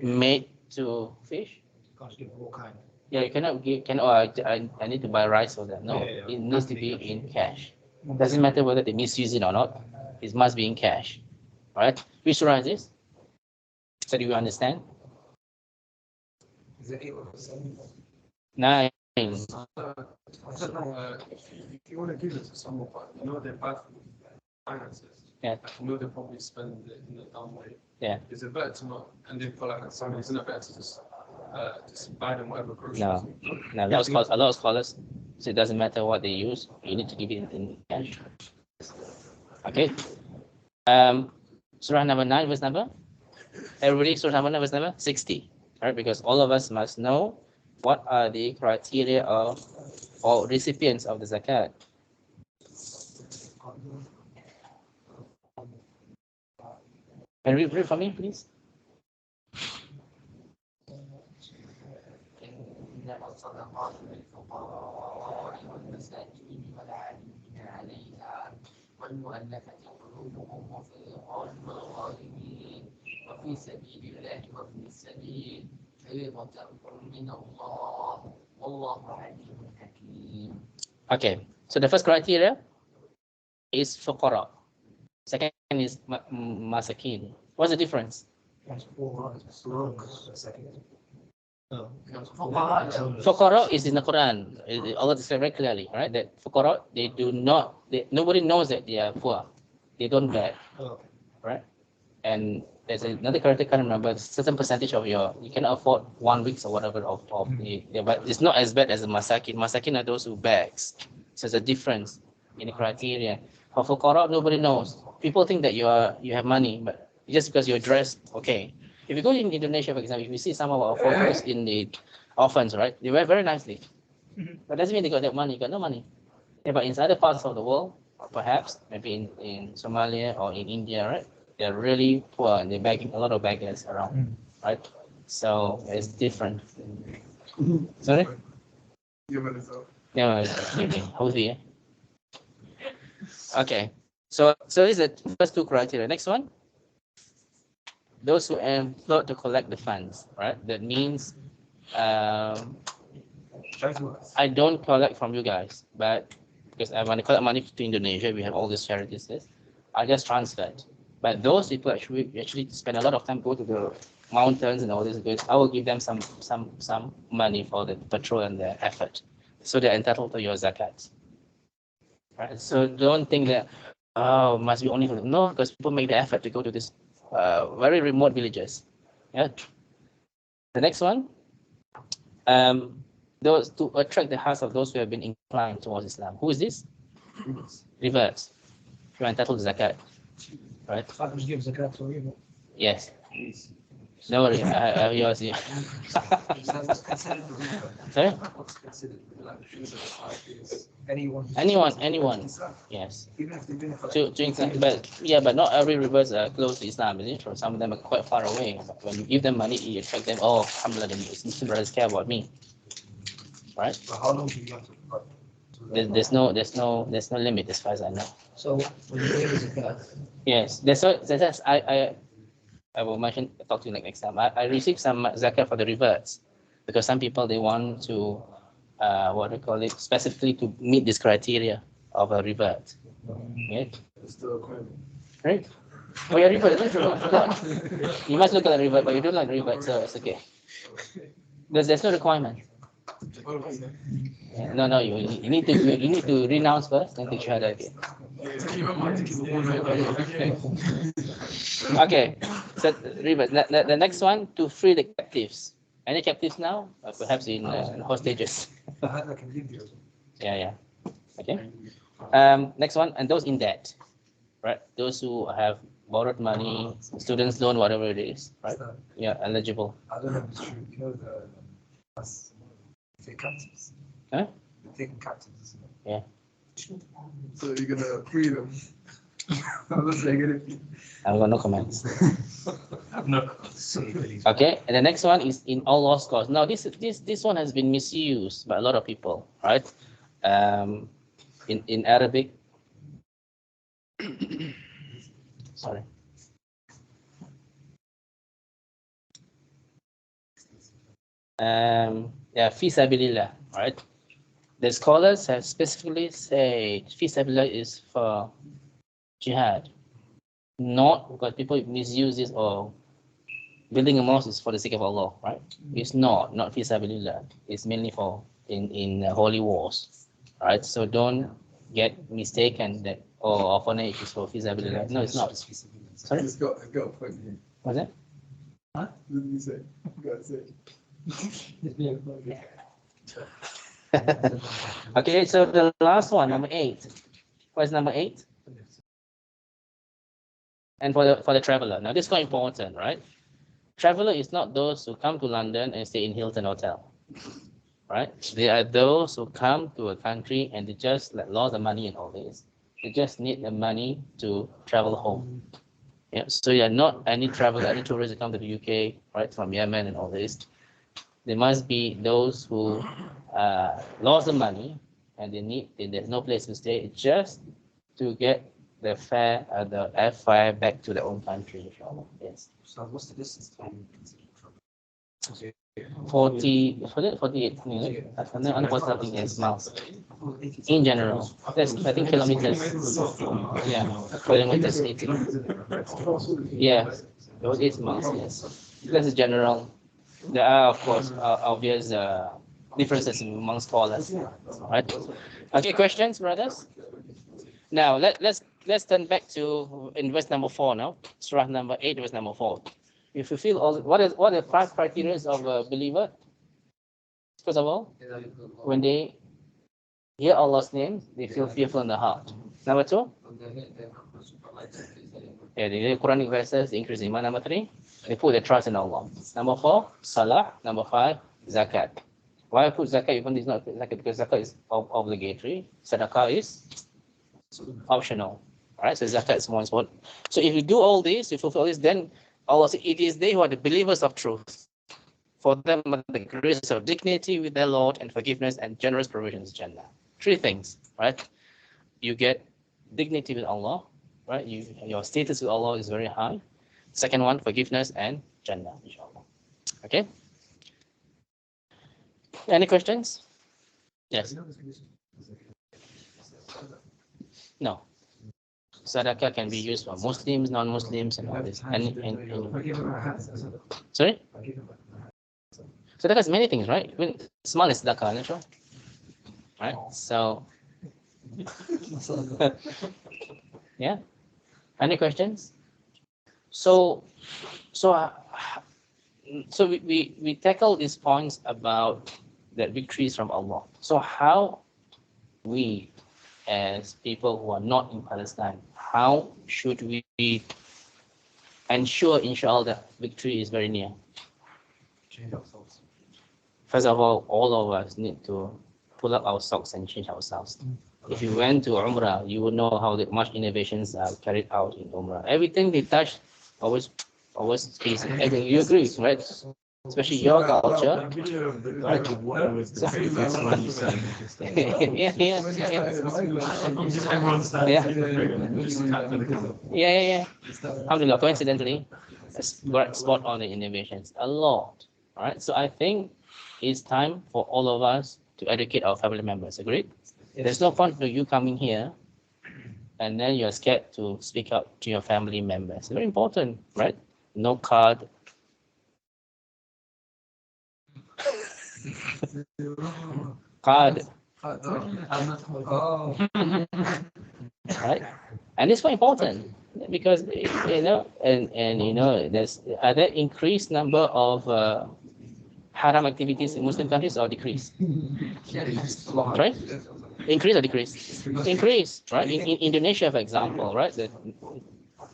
made to fish. Yeah, you cannot give. I need to buy rice for that. No, it needs to be in cash. Doesn't matter whether they misuse it or not. It must be in cash. All right. Which surah is this? So do you understand? 9. If you want to give it to someone, you know their bad finances, Yeah. I know they probably spend it in a dumb way. Yeah. Is it better to not, and they feel like sorry, isn't it better to just buy them whatever groceries? No. No, a lot of scholars, so it doesn't matter what they use, you need to give it in cash. Okay. Surah number 9, verse number? Everybody, Surah number 9, verse number 60. Right? Because all of us must know what are the criteria of or recipients of the zakat. Can you read for me, please? إنما الصدقات للفقراء والمساكين والعاملين عليها والمؤلفة قلوبهم وفي الرقاب والغارمين وفي سبيل الله وابن السبيل فريضة من الله والله عليم حكيم. Okay, so the first criteria is fuqara. Second is masakin. What's the difference? Fuqara is in the Quran. Allah says very clearly, right? That fuqara, nobody knows that they are poor. They don't beg, right? And there's another character, I can't remember, a certain percentage of you cannot afford 1 week or whatever of but it's not as bad as the masakin. Masakin are those who begs. So there's a difference in the criteria. For fuqara, nobody knows. People think that you have money, but just because you're dressed, okay. If you go in Indonesia, for example, if you see some of our photos in the orphans, right, they wear very nicely. But doesn't mean they got that money, got no money. Yeah, but in other parts of the world, perhaps, maybe in Somalia or in India, right, they're really poor and they're begging, a lot of beggars around, right? So it's different. Sorry? No, healthy. Okay. So these are the first two criteria. Next one. Those who employed to collect the funds, right? That means I don't collect from you guys, but because I want to collect money to Indonesia, we have all these charities. I just transfer it. But those people actually spend a lot of time go to the mountains and all this. I will give them some money for the patrol and the effort, so they're entitled to your zakat. Right? So don't think that must be only for them. No, because people make the effort to go to this very remote villages. Yeah. The next one, those to attract the hearts of those who have been inclined towards Islam. Who is this? Reverse. You are entitled to zakat, right? Give zakat for you. Yes. No worry, yours. Yeah. Sorry? Anyone. Yes. But not every rivers are close to Islam, is it? Some of them are quite far away. But when you give them money, you attract them. Oh, alhamdulillah, the Muslim brothers care about me, right? How long do you have to? There's no limit as far as I know. So when you give zakat, Yes, I will talk to you next time. I received some zakat for the reverts because some people they want to what do you call it, specifically to meet this criteria of a revert. Okay. Right? Oh, yeah, revert. You must look at the revert, but you don't like revert, so it's okay. There's no requirement. Yeah, no, you need to renounce first, then take shahada again. Okay, so revert. The next one, to free the captives. Any captives now? Perhaps in hostages. Yeah. Okay. Next one, and those in debt, right? Those who have borrowed money, students' loan, whatever it is, right? Yeah, eligible. I don't know if it's true. You know the captives. Huh? Taking captives. Yeah. So you're gonna free them? I'm not saying anything. I've got no comments. No. Okay, and the next one is in all lost cause. Now this one has been misused by a lot of people, right? In Arabic. Sorry. Fi sabilillah, right? The scholars have specifically said fi sabilillah is for jihad, not because people misuse this or building a mosque is for the sake of Allah, right? It's not fi sabilillah. It's mainly for in holy wars, right? So don't get mistaken that or orphanage is for feasibility. No, it's not. Sorry? It's got a point here. What's that? Didn't you say? Got to say. Okay, so the last one, number 8. What is number 8? And for the traveler. Now this is quite important, right? Traveler is not those who come to London and stay in Hilton Hotel. Right? They are those who come to a country and they just like lost the money and all this. They just need the money to travel home. Yeah. So you're not any traveler, any tourists who come to the UK, right, from Yemen and all this. There must be those who lost the money and there's no place to stay just to get the fare, the airfare back to their own country. Yes. So what's the distance between 48, under something is miles. In general, that's I think kilometers. Yeah, kilometers 80. Yeah, those 8 miles. Yes, that's a general. There are of course obvious differences among scholars, right? Okay, questions, brothers? Now let's turn back to in verse number 4 now. Surah number 8, verse number 4. If you feel all, what are the 5 criteria of a believer? First of all, when they hear Allah's name, they feel fearful in the heart. Number 2, yeah, they hear Quranic verses, they increase iman. Number 3, they put their trust in Allah. Number 4, salah. Number 5, zakat. Why I put zakat even it's not zakat? Because zakat is obligatory. Sadaqah is optional. All right, so zakat is more important. So if you do all this, you fulfill this, then Allah said, it is they who are the believers of truth. For them are the grace of dignity with their Lord and forgiveness and generous provisions, Jannah. 3 things, right? You get dignity with Allah, right? Your status with Allah is very high. Second one, forgiveness and Jannah, inshallah. Okay? Any questions? Yes. No. Sadaqah can be used for Muslims, non-Muslims, and all this. Sorry? Sadaqah is many things, right? Even small is sadaqah, natural. Right? So, yeah. Any questions? So we tackle these points about the victories from Allah. So how we, as people who are not in Palestine, how should we ensure, inshallah, that victory is very near? change ourselves? First of all of us need to pull up our socks and change ourselves. If you went to Umrah, you would know how much innovations are carried out in Umrah. Everything they touch always is. You agree, right? Especially your culture. Right? Yeah. Alhamdulillah, coincidentally, spot on the innovations a lot. All right, so I think it's time for all of us to educate our family members. Agreed? There's no point to you coming here and then you're scared to speak up to your family members. Very important, right? No card. Card. Oh. Right? And it's quite important because there's there increased number of haram activities in Muslim countries or decrease? Right? Increase or decrease? Increase, right? In Indonesia, for example, right? The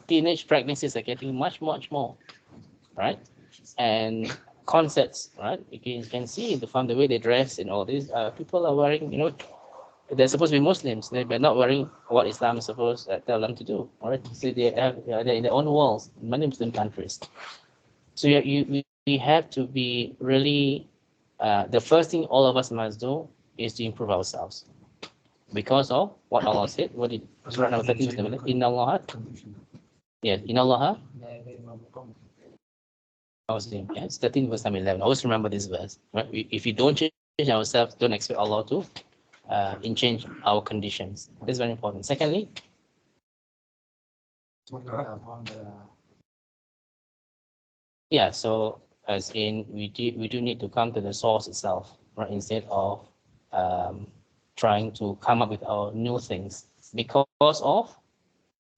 teenage pregnancies are getting much more, right? And concerts, right? You can see from the way they dress and all this. People are wearing, they're supposed to be Muslims. They're not wearing what Islam is supposed to tell them to do. All right, so they're in their own worlds in many Muslim countries. So we have to be really. The first thing all of us must do is to improve ourselves, because of what Allah said. What did Surah number 13? Inna Allah. Yes, Inna Allah. Muslim. Yeah, it's 13 verse number 11. Always remember this verse. Right? If you don't change ourselves, don't expect Allah to change our conditions. This is very important. Secondly, yeah. So as in, we do need to come to the source itself, right? Instead of trying to come up with our new things, because of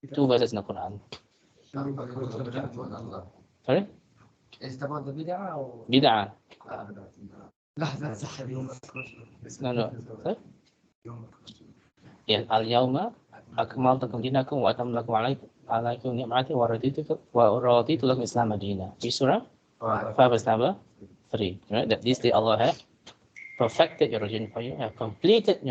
2 verses in the Quran. Sorry? Is it about the bid'ah or? Bid'ah. لا that's صح. No. Sorry? Yes. Al-yawma akmaltu lakum dinakum wa atamamtu alaykum ni'mati wa raditu lakum Islam madina. Which surah? 5 verse number 3. Right? That this day Allah has perfected your religion for you, have completed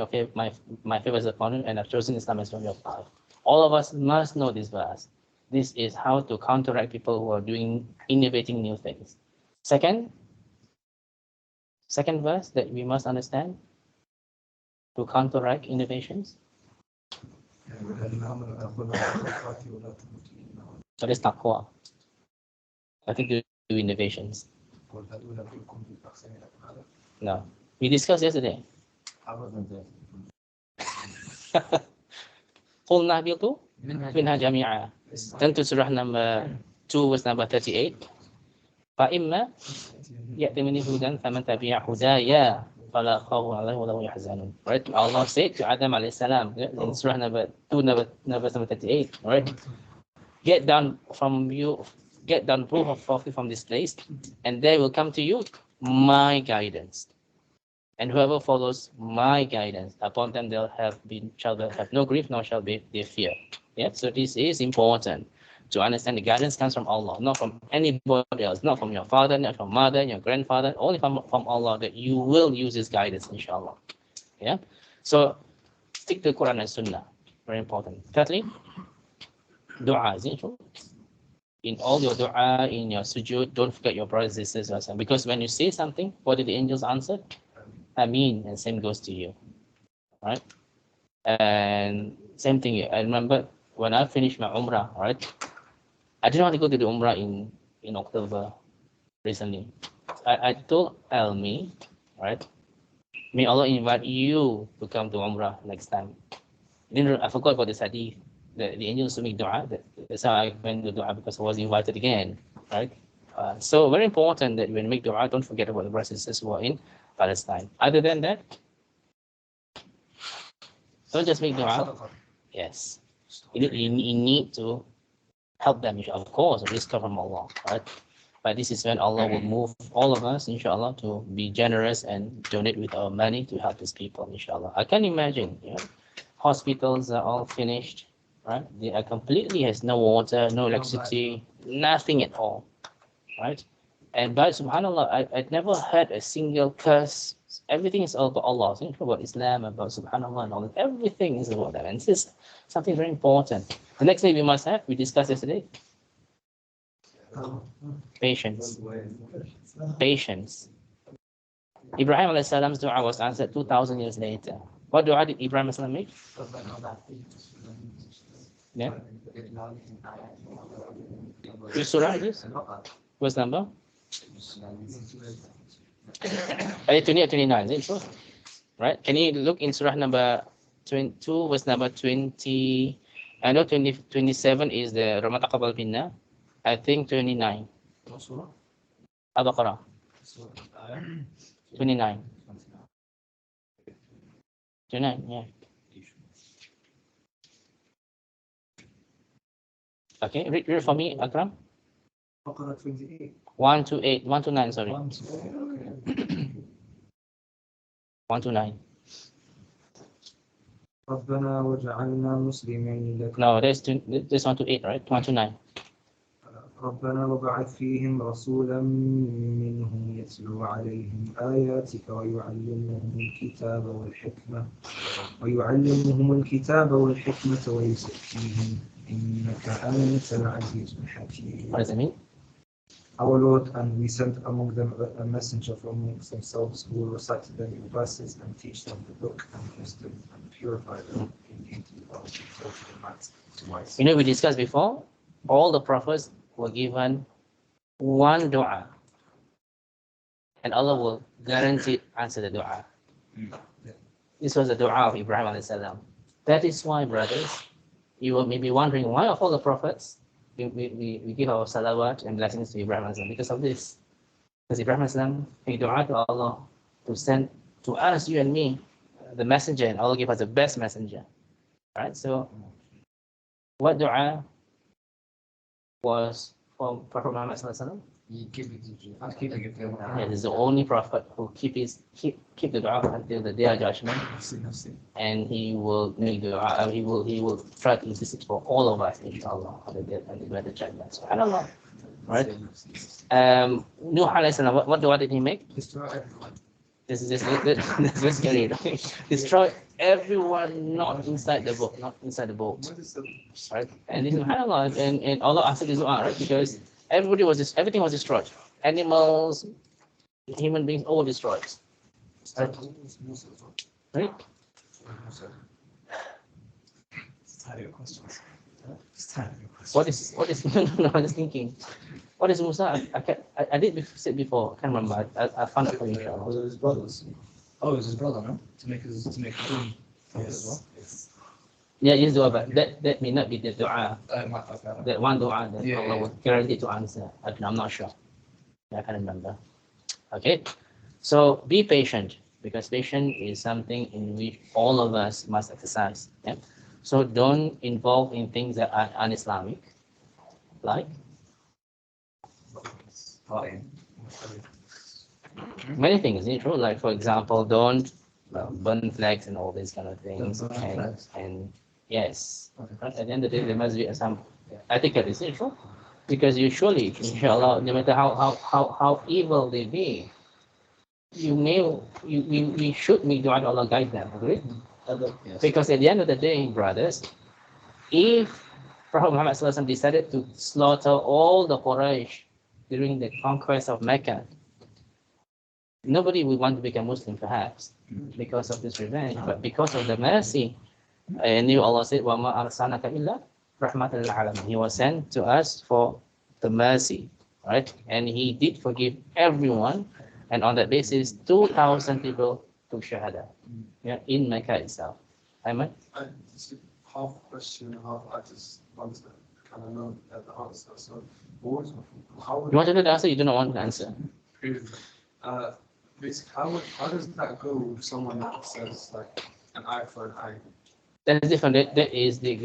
my favors upon you, and have chosen Islam as your path. All of us must know this verse. This is how to counteract people who are innovating new things. Second verse that we must understand to counteract innovations. So that's taqwa. I think do innovations. No. We discussed yesterday. قلنا اهبطوا منها جميعا. Turn to surah number 2 verse number 38. فإما يأتي مني هدى فمن تبع هدايا فلا خوف عليهم ولا هم يحزنون. Right? Allah said to Adam alayhi salam in surah number 2 verse number 38. Right? Get down proof of from this place, and there will come to you my guidance. And whoever follows my guidance, upon them shall have no grief, nor shall be their fear. Yeah, so this is important to understand. The guidance comes from Allah, not from anybody else, not from your father, not from mother, your grandfather, only from Allah, that you will use His guidance, inshallah. Yeah, so stick to Quran and Sunnah, very important. Thirdly, dua is it true? In all your dua, in your sujood, don't forget your brothers and sisters, because when you say something, what did the angels answer? Ameen, and same goes to you, right? And same thing. I remember when I finished my Umrah, right? I didn't want to go to the Umrah in October recently. I told Elmi, right? May Allah invite you to come to Umrah next time. I forgot about this hadith. The angels to make dua. That's how I went to dua, because I was invited again, right? So very important that when you make dua, don't forget about the brothers and sisters who are in Palestine. Other than that, don't just make dua. Yes, you need to help them, of course, risk from Allah, right? But this is when Allah will move all of us, inshallah, to be generous and donate with our money to help these people, inshallah. I can imagine, hospitals are all finished, right? They are completely has no water, no electricity, nothing at all, right? And by subhanallah, I'd never heard a single curse. Everything is all about Allah. Think about Islam, about subhanallah and all that. Everything is about that. And this is something very important. The next thing we discussed yesterday. Patience. Patience. Ibrahim alayhi salam's dua was answered 2,000 years later. What dua did Ibrahim alayhi salam make? Yeah. Which surah is this? What's number? 28, 29, is it true? Right? Can you look in surah number 22, verse number 20? I know 27 is the Rama Taqabbal Minna. I think 29. Al-Baqarah. 29. 29, yeah. Okay, read for me, Akram. 28. 1 to 8, 1 to 9, sorry. 1 to 9. ربنا وجعلنا مسلمين لك. No, there's 1 to 8, right? 1 to 9. ربنا وبعث فيهم رسولا منهم يتلو عليهم آياتك ويعلمهم الكتاب والحكمة ويزكيهم إنك أنت العزيز الحكيم. What does it mean? Our Lord, and we sent among them a messenger from amongst themselves who will recite to them your verses and teach them the book and wisdom and purify them in the We discussed before, all the prophets were given one dua, and Allah will guarantee answer the dua. This was the dua of Ibrahim alayhi salam. That is why, brothers, you may be wondering why of all the prophets we give our salawat and blessings to Ibrahim alayhi salam, because of this. Because Ibrahim alayhi salam made dua to Allah to send to us, you and me, the messenger, and Allah gave us the best messenger. Right? So What dua was from Prophet Muhammad sallallahu alaihi wasallam? He keep it to you. Yeah, he's the only prophet who keep the dua until the day of judgment, and he will make dua. He will try to visit for all of us, inshallah, on the day of the judgment. Subhanallah, right? Nuh alayhi salam, what dua did he make? Destroy everyone. This is very scary. Destroy everyone not inside the boat, right? And this subhanallah, and Allah answered this dua, right? Because everything was destroyed. Animals, human beings, all destroyed. Right? Right? What is no, I'm just thinking. What is Musa? I did say before. I can't remember. I found it for you. Inshallah. Was it his brothers? Oh, it was his brother, no? To make his own as well. Yeah, yes, dua, but that may not be the dua. Okay. That one dua that Yeah, Allah was guaranteed to answer. I'm not sure. I can't remember. Okay, so be patient, because patience is something in which all of us must exercise. Yeah? So don't involve in things that are un-Islamic, like many things. Isn't it true? Like, for example, don't burn flags and all these kind of things. And yes, right? At the end of the day, there must be some etiquette. Is it true? Because you surely, inshallah, no matter how evil they be, we should make dua to Allah guide them. Agree? Yes. Because at the end of the day, brothers, if Prophet Muhammad SAW decided to slaughter all the Quraysh during the conquest of Mecca, nobody would want to become Muslim, perhaps, because of this revenge, but because of the mercy. And Allah said, وَمَا أَرْسَلْنَاكَ إِلَّا رَحْمَةً لِلْعَالَمِينَ. He was sent to us for the mercy, right? And he did forgive everyone. And on that basis, 2,000 people took Shahada, yeah, in Mecca itself. Amen? It's half question, half I just want to kind of know the answer. So, how You want to know the answer? You do not want the answer. basically, how does that go with someone that says like an eye for an eye? That is different. That is the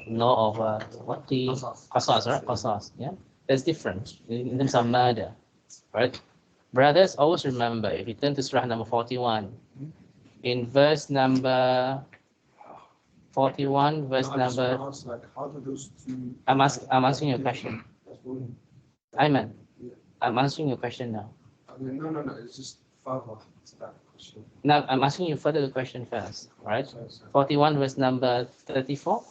law of what the qasas, right? Qasas, yeah. That's different in terms of murder, right? Brothers, always remember, if you turn to Surah number 41, in verse number 41, verse No, I just number. wanna ask, like, how do those two? I'm answering your question. Ayman, I'm answering your question now. I mean, no. It's just further to that question. Now I'm asking you further the question first, right? Sorry. 41, verse number 34.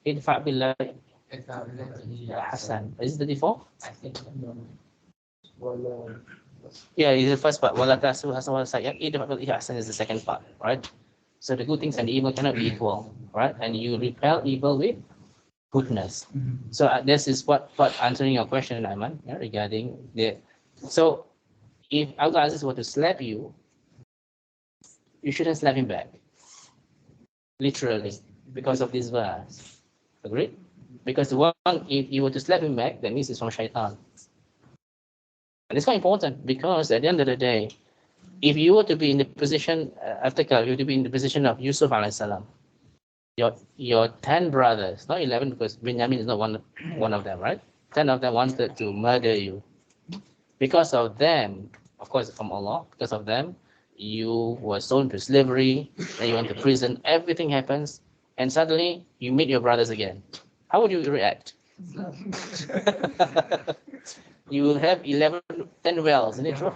Idfa' billahi Hassan. Is it 34? I think Yeah, it's the first part. Wala tasu hasan wala sayyi'ah. Idfa' billahi Hassan is the second part, right? So the good things and the evil cannot be equal, right? And you repel evil with goodness. So this is what answering your question, Ayman, yeah, regarding the. So if Allah Aziz were to slap you, you shouldn't slap him back. Literally, because of this verse. Agreed? Because the one, if you were to slap him back, that means it's from shaitan. And it's quite important, because at the end of the day, if you were to be in the position, after you were to be in the position of Yusuf alayhi salam, your 10 brothers, not 11, because Benjamin is not one of them, right? 10 of them wanted to murder you. Because of them, of course, from Allah, because of them, you were sold into slavery, then you went to prison, everything happens, and suddenly you meet your brothers again. How would you react? You will have 10 wells, isn't it true?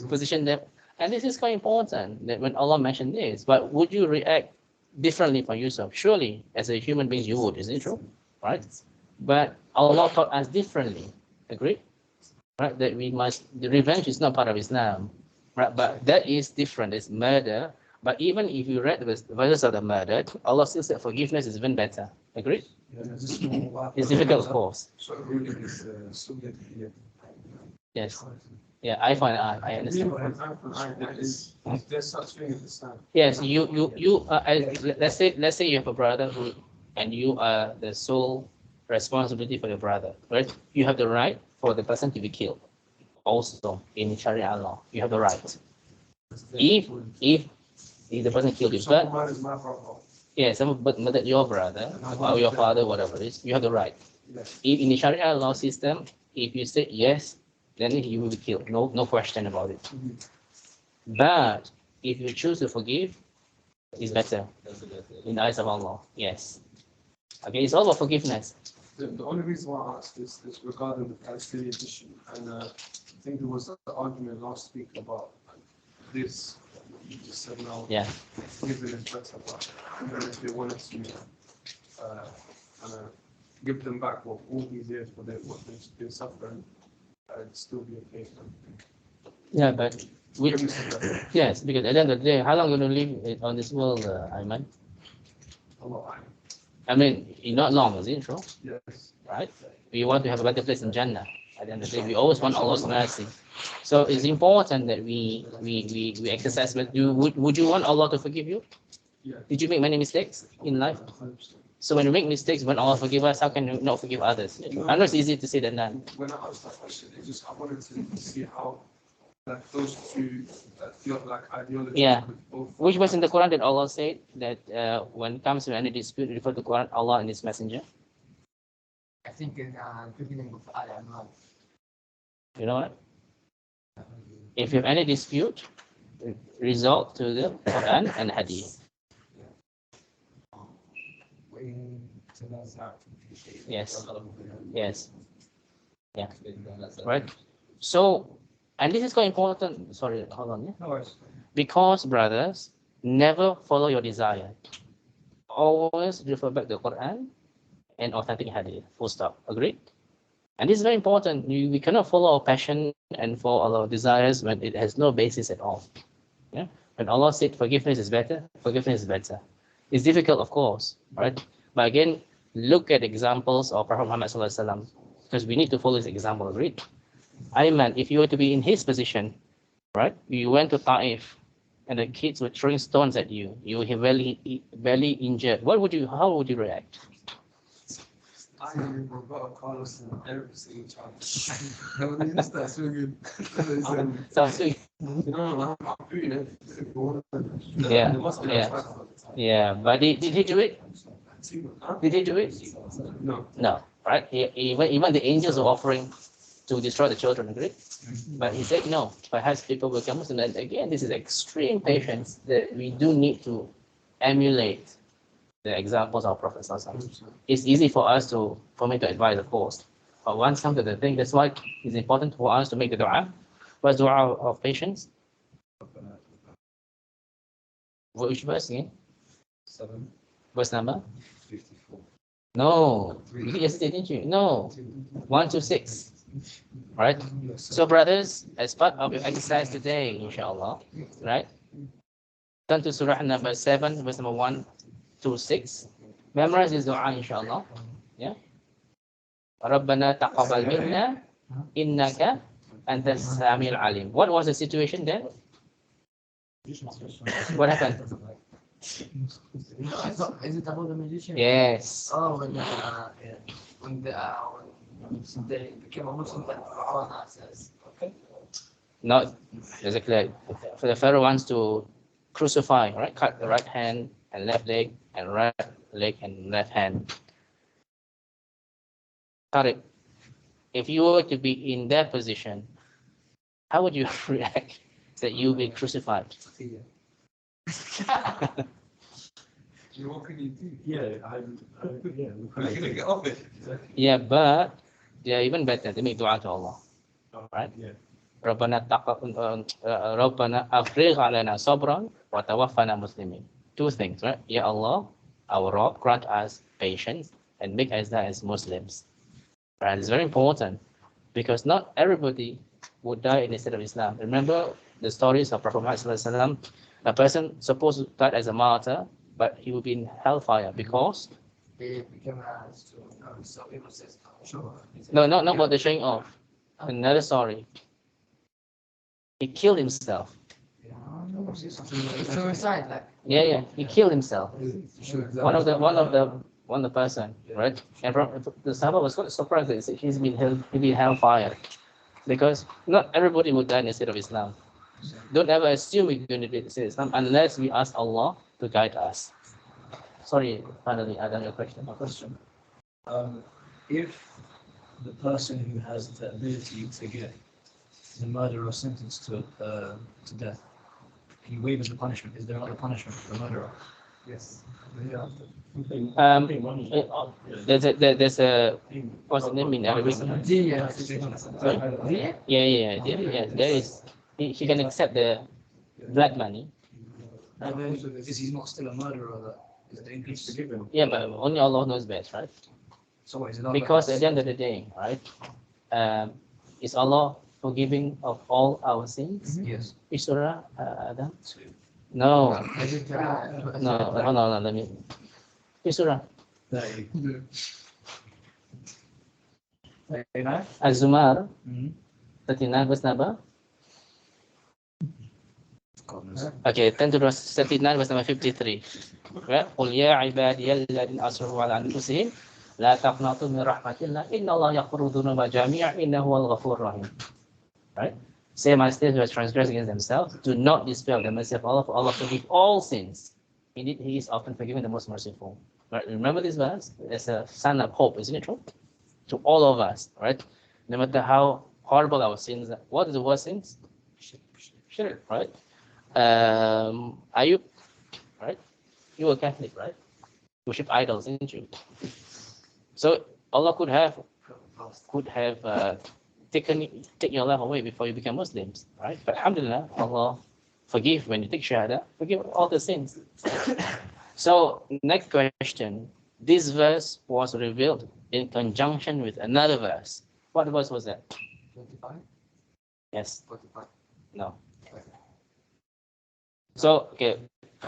Position them. And this is quite important that when Allah mentioned this, but would you react differently from Yusuf? Surely, as a human being, you would, isn't it true? Right? But Allah taught us differently. Agree? Right? That the revenge is not part of Islam. Right? But that is different. It's murder. But even if you read the verses of the murder, Allah still said forgiveness is even better. Agree? It's difficult, of course. Yes. Yeah, eye for an eye. I understand. Is there such thing as Islam? Yes, let's say you have a brother and you are the sole responsibility for your brother, right? You have the right for the person to be killed. Also, in Sharia law, you have the right. If the person killed you, but Someone is my brother. Yes, but your brother or your father, whatever it is, you have the right. Yes. If in the Sharia law system, if you say yes, then you will be killed. No question about it. But if you choose to forgive, it's better in the eyes of Allah. Yes. Okay, it's all about forgiveness. The only reason why I asked this is regarding the Palestinian issue, and I think there was an argument last week about this. You just said now, Yeah. forgiving is better, but even if they wanted to give them back what all these years for what they've been suffering, it'd still be okay. Yeah, but we, Give me some better. yes, because at the end of the day, how long are you going to live on this world, Ayman? A lot. I mean, not long, is it true? Yes. Right? We want to have a better place in Jannah. At the end of the day, we always want Allah's mercy. So it's important that we exercise. But would you want Allah to forgive you? Yeah. Did you make many mistakes in life? 100%. So when we make mistakes, when Allah forgive us, how can you not forgive others? I know it's easy to say that now. When I asked that question, I wanted to see how like those two like ideologies Yeah. could both. Which verse in the Quran did Allah say that when it comes to any dispute, refer to Quran, Allah and His Messenger? I think in the beginning of Al Imran. You know what? If you have any dispute, resort to the Quran and Hadith. Yes. Yes. Yeah. Right. So, and this is quite important. Sorry, hold on. Yeah? No worries. Because brothers, never follow your desire. Always refer back to the Quran and authentic Hadith. Full stop. Agreed? And this is very important. We cannot follow our passion and follow our desires when it has no basis at all. Yeah. When Allah said forgiveness is better, forgiveness is better. It's difficult, of course, right? But again, look at examples of Prophet Muhammad Sallallahu Alaihi Wasallam, because we need to follow his example. Agreed? Ayman, if you were to be in his position, right? You went to Ta'if, and the kids were throwing stones at you. You were barely injured. How would you react? I am Roberto Carlos and every single child. And when he just starts swinging, I'm doing it. Yeah, There must be yeah. a track for the time. Yeah, but did he do it? Huh? Did he do it? No. No, right? Even the angels were offering to destroy the children, agreed? But he said no. Perhaps people will come. And again, this is extreme patience that we do need to emulate the examples of Prophet Sallallahu Alaihi Wasallam. It's easy for me to advise, of course. But once come to the thing, that's why it's important for us to make the dua. What's dua of patience? Which verse again? 7, Verse number? 54. No. You did yesterday, didn't you? No. 1 to 6. Right? So brothers, as part of your exercise today, inshallah, right? Turn to Surah number 7, verse number 1 to 6. Memorize this dua, inshallah. Yeah. رَبَّنَا تَقَبَّلْ مِنَّا إِنَّكَ أَنْتَ السَّمِيعُ الْعَلِيمُ. What was the situation then? What happened? Is it about the magician? Yes. Oh, when they became a Muslim, then Qur'an says, okay. No, exactly. For the Pharaoh wants to crucify, right? Cut the right hand and left leg, and right leg and left hand. Tariq, if you were to be in that position, how would you react that you'll be crucified? What can you do? Yeah, You're gonna get off it. Yeah, but they're even better. They make dua to Allah. Right? Yeah. ربنا أفرغ علينا صبرا وتوفنا مسلمين. Two things, right? Ya Allah, our Rabb, grant us patience and make us die as Muslims. Right? It's very important because not everybody would die in the state of Islam. Remember the stories of Prophet Muhammad Sallallahu Alaihi Wasallam? A person supposed to die as a martyr, but he will be in hellfire because They became so people says, sure. no, not about the showing off. Another story. He killed himself. Suicide, like. Yeah, he killed himself. One of the person, right? And the Sahaba was quite surprised that he's been hellfire, because not everybody would die in the state of Islam. Don't ever assume we're going to be in the state of Islam unless we ask Allah to guide us. Sorry, finally, I got your question. My question. If the person who has the ability to get the murderer sentenced to death, he waives the punishment, is there another punishment for the murderer? Yes. There's a what's the name in Arabic? Yeah. Yeah. There is. He can accept the black money. And then, is he not still a murderer that is dangerous? Yeah, but only Allah knows best, right? So what, is it not Because like at the end of the day, right, is Allah forgiving of all our sins? Yes. Which surah, Adam? No, no, hold on, let me. Which surah? Az-Zumar, 39 verse number? Okay, 10 to verse 39 verse number 53. Right? قُلْ يَا عِبَادِيَ الَّذِينَ أَسْرَفُوا عَلَى أَنفُسِهِمْ لَا تَقْنَطُوا مِنْ رَحْمَةِ اللَّهِ إِنَّ اللَّهَ يَغْفِرُ الذُّنُوبَ جَمِيعًا إِنَّهُ هُوَ الْغَفُورُ الرَّحِيمُ. Right? Say, my slaves who have transgressed against themselves, do not despair of the mercy of Allah, for Allah forgive all sins. Indeed, He is often forgiving, the most merciful. Right? Remember this verse? It's a sign of hope, isn't it true? To all of us, right? No matter how horrible our sins are. What is the worst sins? Shirk, right? Are you, right? You were Catholic, right? Worship idols, didn't you? So Allah could have take your life away before you become Muslims, right? But alhamdulillah, Allah forgive when you take shahada, forgive all the sins. So next question. This verse was revealed in conjunction with another verse. What verse was that? 25? Yes. 45. No. So, okay,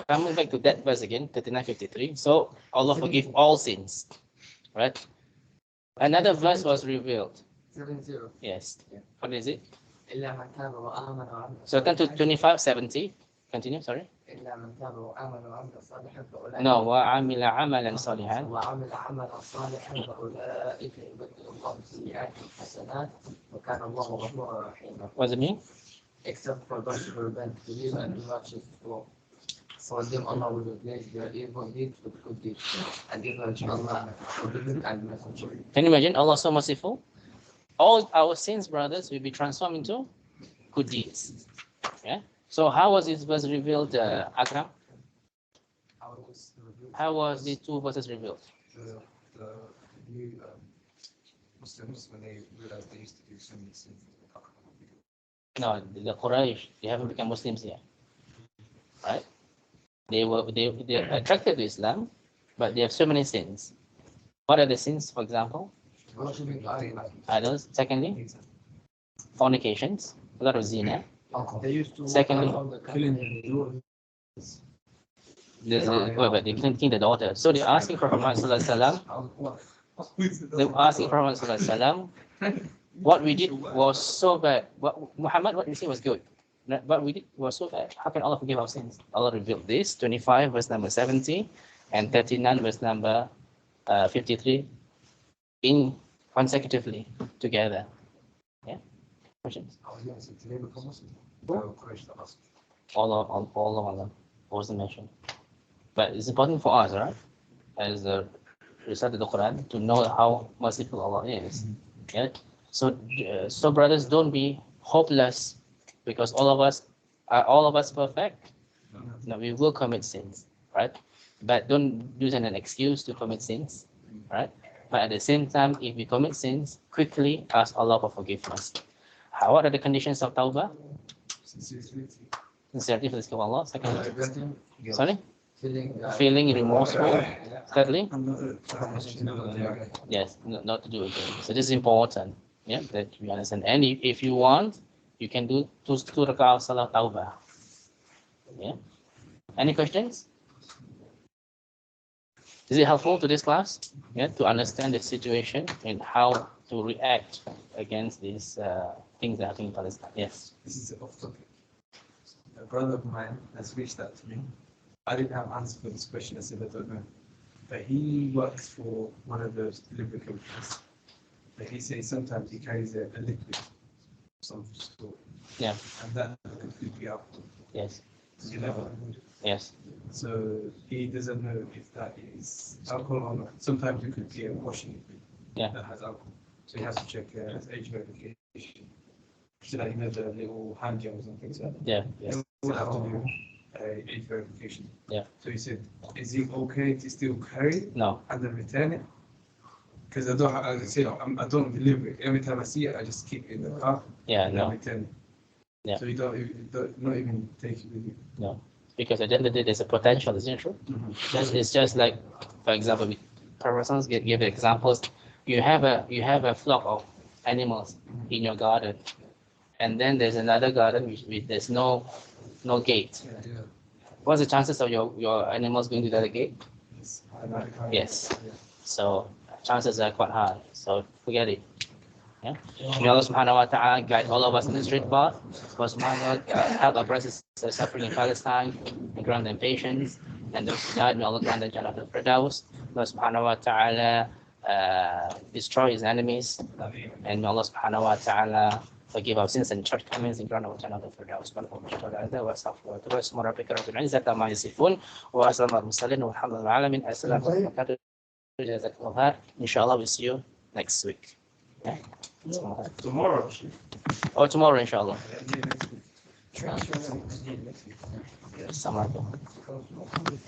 coming back to that verse again, 39:53. So, Allah forgive all sins, right? Another verse was revealed. 70. Yes. What is it? إلا من تاب وآمن وعمل So, 10 to 25:70. Continue, sorry. إلا من تاب وآمن وعمل صالحا فأولئك No, وَعَمِلَ عَمَلًا صَالِحًا. وعمل عملا صالحا فأولئك يبدل الله سيئاتهم حسنات وكان الله غفورا رحيما. What does it mean? Except for those who repent, believe and do not shift for them Allah will replace their evil deeds with good deeds, and give Allah forgiving and merciful. Can you imagine? Allah so merciful. All our sins, brothers, will be transformed into good deeds. Yeah. So how was this verse revealed, Akram? How was these two verses revealed? The new Muslims, when they realized they used to do so many sins. No, the Quraysh, they haven't become Muslims yet, right? They're attracted to Islam, but they have so many sins. What are the sins, for example? Worshipping Idols. Secondly, fornications, a lot of zina. They used to Secondly, they're killing the daughter. So they're asking Prophet Muhammad Sallallahu Alaihi Wasallam. They're asking Prophet Muhammad Sallallahu Alaihi Wasallam, what we did was so bad. Muhammad, what we say was good. What we did was so bad. How can Allah forgive our sins? Allah revealed this, 25 verse number 70 and 39 verse number 53 in consecutively together. Yeah? Questions? All of them wasn't mentioned. But it's important for us, right? As a recite the Quran to know how merciful Allah is. Yeah? So brothers, don't be hopeless because all of us perfect? No, we will commit sins, right? But don't use it as an excuse to commit sins, right? But at the same time, if we commit sins, quickly ask Allah for forgiveness. What are the conditions of tawbah? Sincerity for the sake of Allah. Secondly, sorry? Feeling remorseful. Thirdly, yes, not to do again. So this is important. Yeah, that we understand. And if you want, you can do two rak'ah salat tawbah. Yeah. Any questions? Is it helpful to this class? Yeah, to understand the situation and how to react against these things that are happening in Palestine. Yes. This is off topic. A brother of mine has reached out to me. I didn't have answer for this question. I said I don't know. But he works for one of those lubricants. But he says sometimes he carries a liquid of some sort. Yeah. And that could be alcohol. Yes. You never. Yes. So he doesn't know if that is alcohol or not. Sometimes you could get a washing liquid Yeah. that has alcohol. So he has to check his age verification. So that the little hand gels and things like that. Yeah. They Yes. will have to do age verification. Yeah. So he said, is it okay to still carry it No. and then return it? Because I don't, as I said, I don't deliver it. Every time I see it, I just keep it in the car Yeah. and then No. return it. Yeah. So you not even take it with you. No. Because at the end of the day, there's a potential, isn't it true? It's just like, for example, persons give examples. You have a flock of animals in your garden, and then there's another garden which there's no gate. Yeah. What's the chances of your animals going to that gate? Yes. So chances are quite high. So forget it. Yeah. May Allah subhanahu wa ta'ala guide all of us in the straight path. Allah subhanahu wa ta'ala help our brothers suffering in Palestine and grant them patience. And those who died, may Allah grant them Jannah al-Firdaus. Allah subhanahu wa ta'ala destroy his enemies. And may Allah subhanahu wa ta'ala forgive our sins and shortcomings and grant our Jannah al-Firdaus. Inshallah, we'll see you next week. Yeah. Tomorrow. Or tomorrow, inshallah. Transfer. Assalamu alaikum.